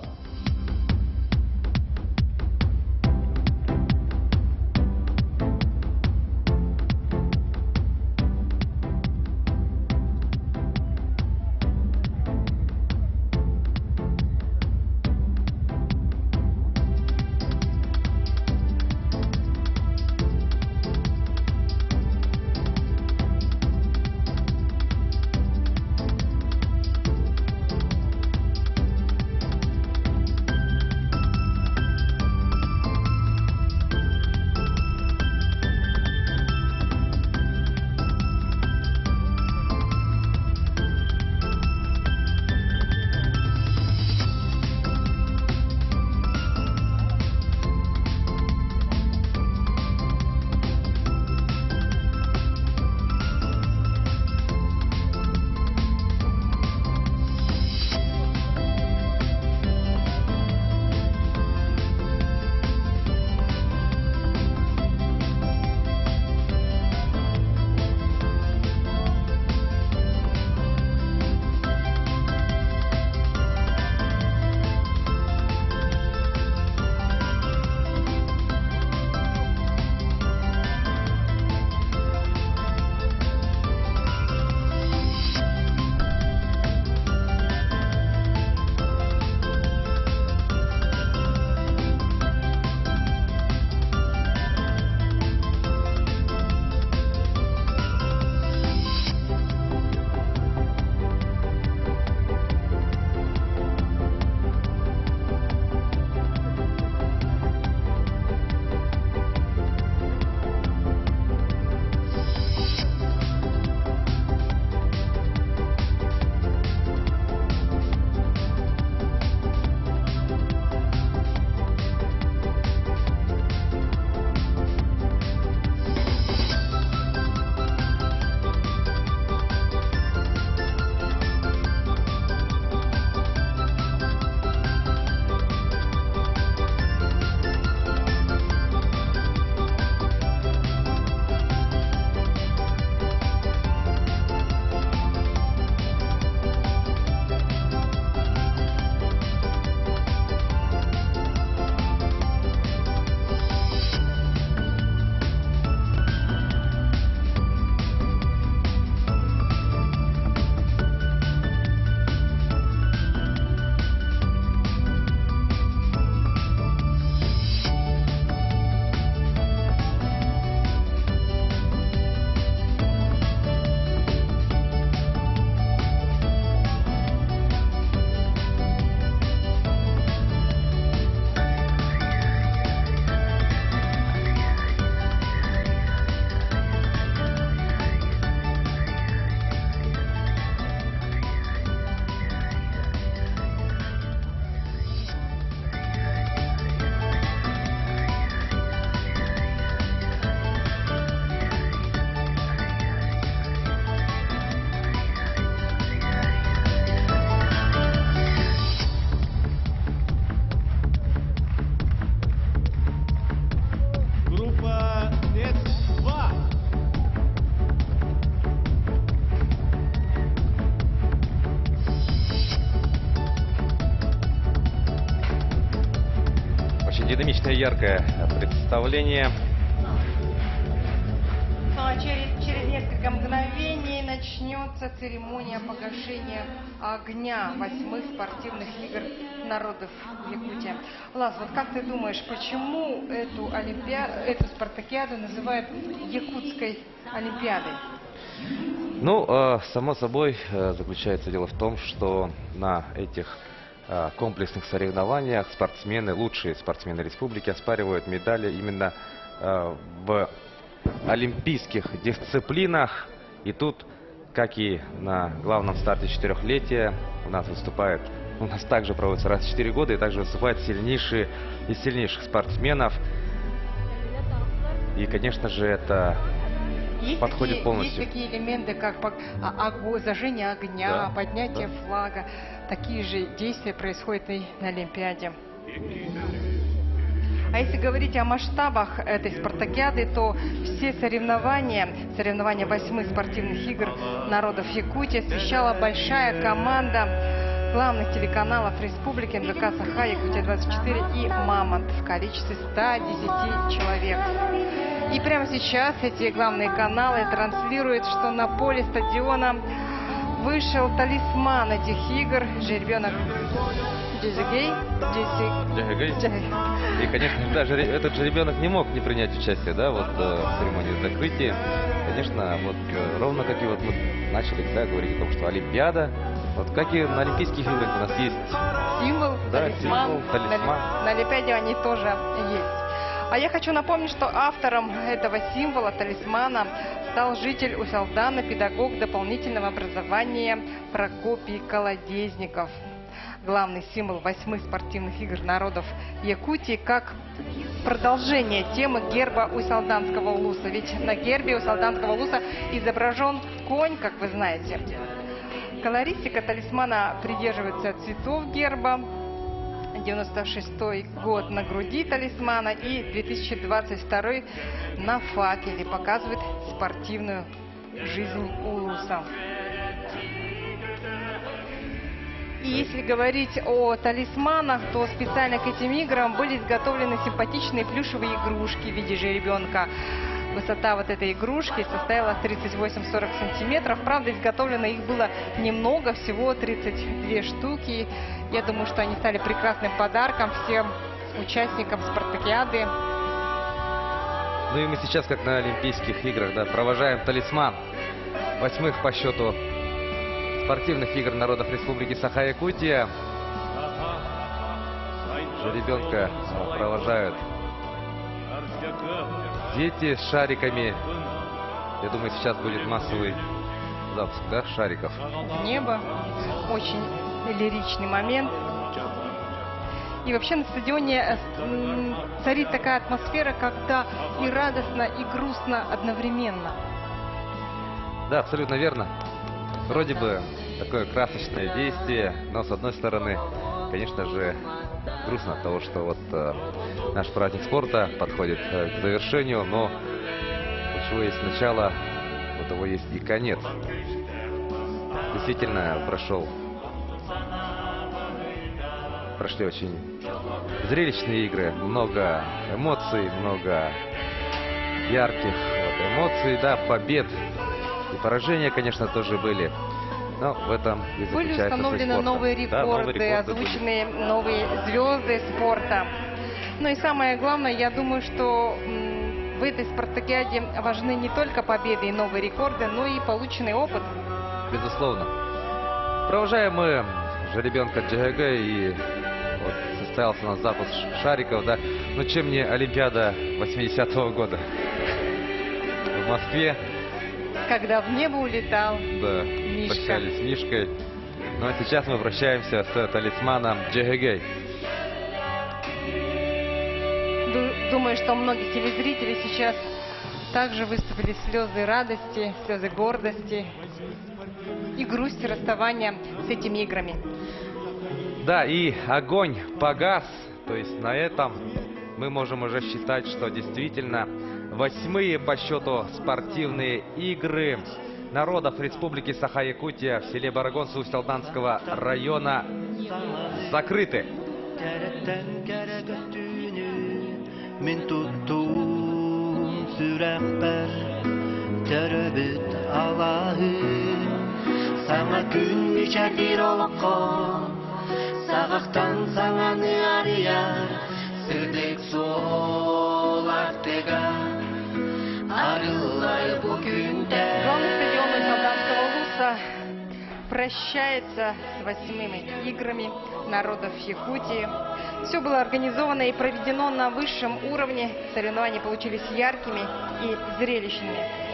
динамичное, яркое представление. Ну а через несколько мгновений начнется церемония погашения огня 8-х спортивных игр народов Якутии. Лаз, вот как ты думаешь, почему эту спартакиаду называют Якутской Олимпиадой? Ну, само собой, заключается дело в том, что на этих комплексных соревнованиях спортсмены, лучшие спортсмены республики оспаривают медали именно в олимпийских дисциплинах. И тут, как и на главном старте четырехлетия, у нас также проводится раз в 4 года, и также выступают сильнейшие из сильнейших спортсменов. И, конечно же, это подходит полностью. Есть такие элементы, как зажжение огня, да, поднятие флага. Такие же действия происходят и на Олимпиаде. А если говорить о масштабах этой спартакиады, то все соревнования 8-х спортивных игр народов Якутии освещала большая команда главных телеканалов республики МГК Саха, Якутия-24 и Мамонт в количестве 110 человек. И прямо сейчас эти главные каналы транслируют, что на поле стадиона вышел талисман этих игр, жеребенок Джигей. И, конечно, даже этот жеребенок не мог не принять участие, да, вот в церемонии закрытия. Конечно, вот ровно как и вот мы начали, да, говорить о том, что Олимпиада, вот как и на Олимпийских играх у нас есть символ, да, талисман. На Олимпиаде они тоже есть. А я хочу напомнить, что автором этого символа, талисмана, стал житель Усалдана, педагог дополнительного образования Прокопий Колодезников. Главный символ 8-х спортивных игр народов Якутии, как продолжение темы герба Усалданского улуса. Ведь на гербе Усалданского улуса изображен конь, как вы знаете. Колористика талисмана придерживается цветов герба. 96-й год на груди талисмана и 2022 на факеле показывает спортивную жизнь улуса. И если говорить о талисманах, то специально к этим играм были изготовлены симпатичные плюшевые игрушки в виде жеребенка. Высота вот этой игрушки составила 38-40 сантиметров. Правда, изготовлено их было немного, всего 32 штуки. Я думаю, что они стали прекрасным подарком всем участникам спартакиады. Ну и мы сейчас, как на Олимпийских играх, да, провожаем талисман 8-х по счету спортивных игр народов Республики Саха-Якутия. Жеребенка провожают дети с шариками. Я думаю, сейчас будет массовый запуск, да, шариков. Небо. Очень лиричный момент. И вообще на стадионе царит такая атмосфера, когда и радостно, и грустно одновременно. Да, абсолютно верно. Вроде бы такое красочное действие, но с одной стороны, конечно же, грустно от того, что вот наш праздник спорта подходит к завершению, но у чего есть начало, у того есть и конец. Действительно, прошли очень зрелищные игры, много эмоций, много ярких эмоций, да, побед и поражения, конечно, тоже были. Но в этом и заключается были установлены новые рекорды, да, новые рекорды, озвучены новые звезды спорта. Ну и самое главное, я думаю, что в этой спартакиаде важны не только победы и новые рекорды, но и полученный опыт. Безусловно. Провожаем мы жеребенка ДЖГ, и вот состоялся у нас запуск шариков, да. Ну чем не Олимпиада 80-го года в Москве. Когда в небо улетал, да, Мишка. Прощались с Мишкой. Ну а сейчас мы прощаемся с талисманом Джегегей. Думаю, что многие телезрители сейчас также выступили слезы радости, слезы гордости и грусти расставания с этими играми. Да, и огонь погас. То есть на этом мы можем уже считать, что действительно 8-е по счету спортивные игры народов Республики Саха-Якутия в селе Барагонцы Усть-Алданского района закрыты. күнү мен туттум сүрәкбәр төрөбүт алаһы саңа күн бичәдир олоққа сағақтан саңаны арияр сырдык солар тега арылай бу күндә. Главный стадион Изалданского улуса прощается с 8-ми играми народов Якутии. Все было организовано и проведено на высшем уровне. Соревнования получились яркими и зрелищными.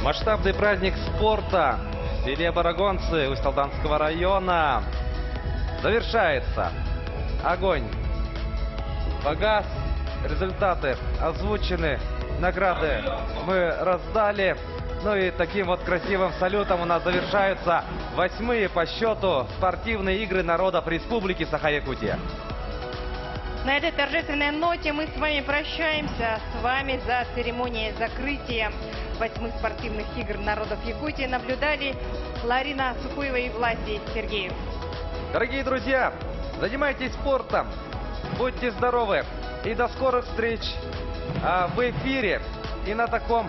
Масштабный праздник спорта в селе Барагонцы Усть-Алданского района завершается. Огонь погас, результаты озвучены, награды мы раздали. Ну и таким вот красивым салютом у нас завершаются 8-е по счету спортивные игры народов Республики Саха-Якутия. На этой торжественной ноте мы с вами прощаемся. С вами за церемонией закрытия 8-х спортивных игр народов Якутии наблюдали Ларина Сухуева и Власий Сергеев. Дорогие друзья, занимайтесь спортом, будьте здоровы и до скорых встреч в эфире. И на таком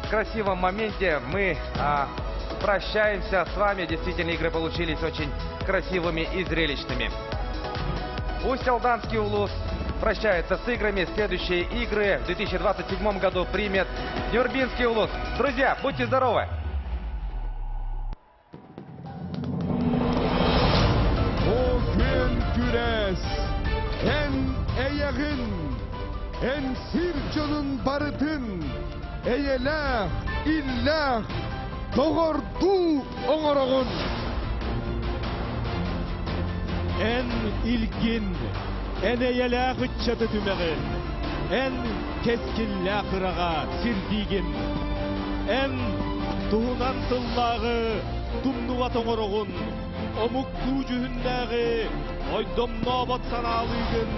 красивом моменте мы прощаемся с вами. Действительно, игры получились очень красивыми и зрелищными. Усть-Алданский улус прощается с играми. Следующие игры в 2027 году примет Нюрбинский улус. Друзья, будьте здоровы! En eyagın, en sircanın barıtın, eyelah, illah, doğurdu oğoroğun. En ilgin, en eyelah hıççadı tümeğin, en keskinlah hırağa sirdigin, en tuğunan tıllağı tumnuvat oğoroğun, omuk tuğcuhundağın, Oydomno bot sanalığın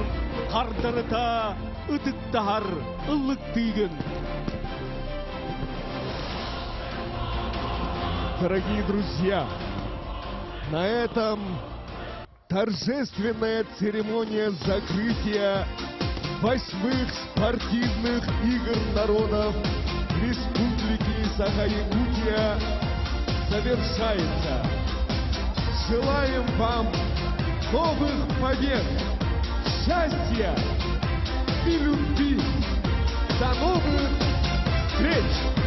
Кардарыта ытыттахар ыллык тыйгын. Дорогие друзья, на этом торжественная церемония закрытия 8-х спортивных игр народов Республики Саха-Якутия завершается. Желаем вам новых побед, счастья и любви. До новых встреч!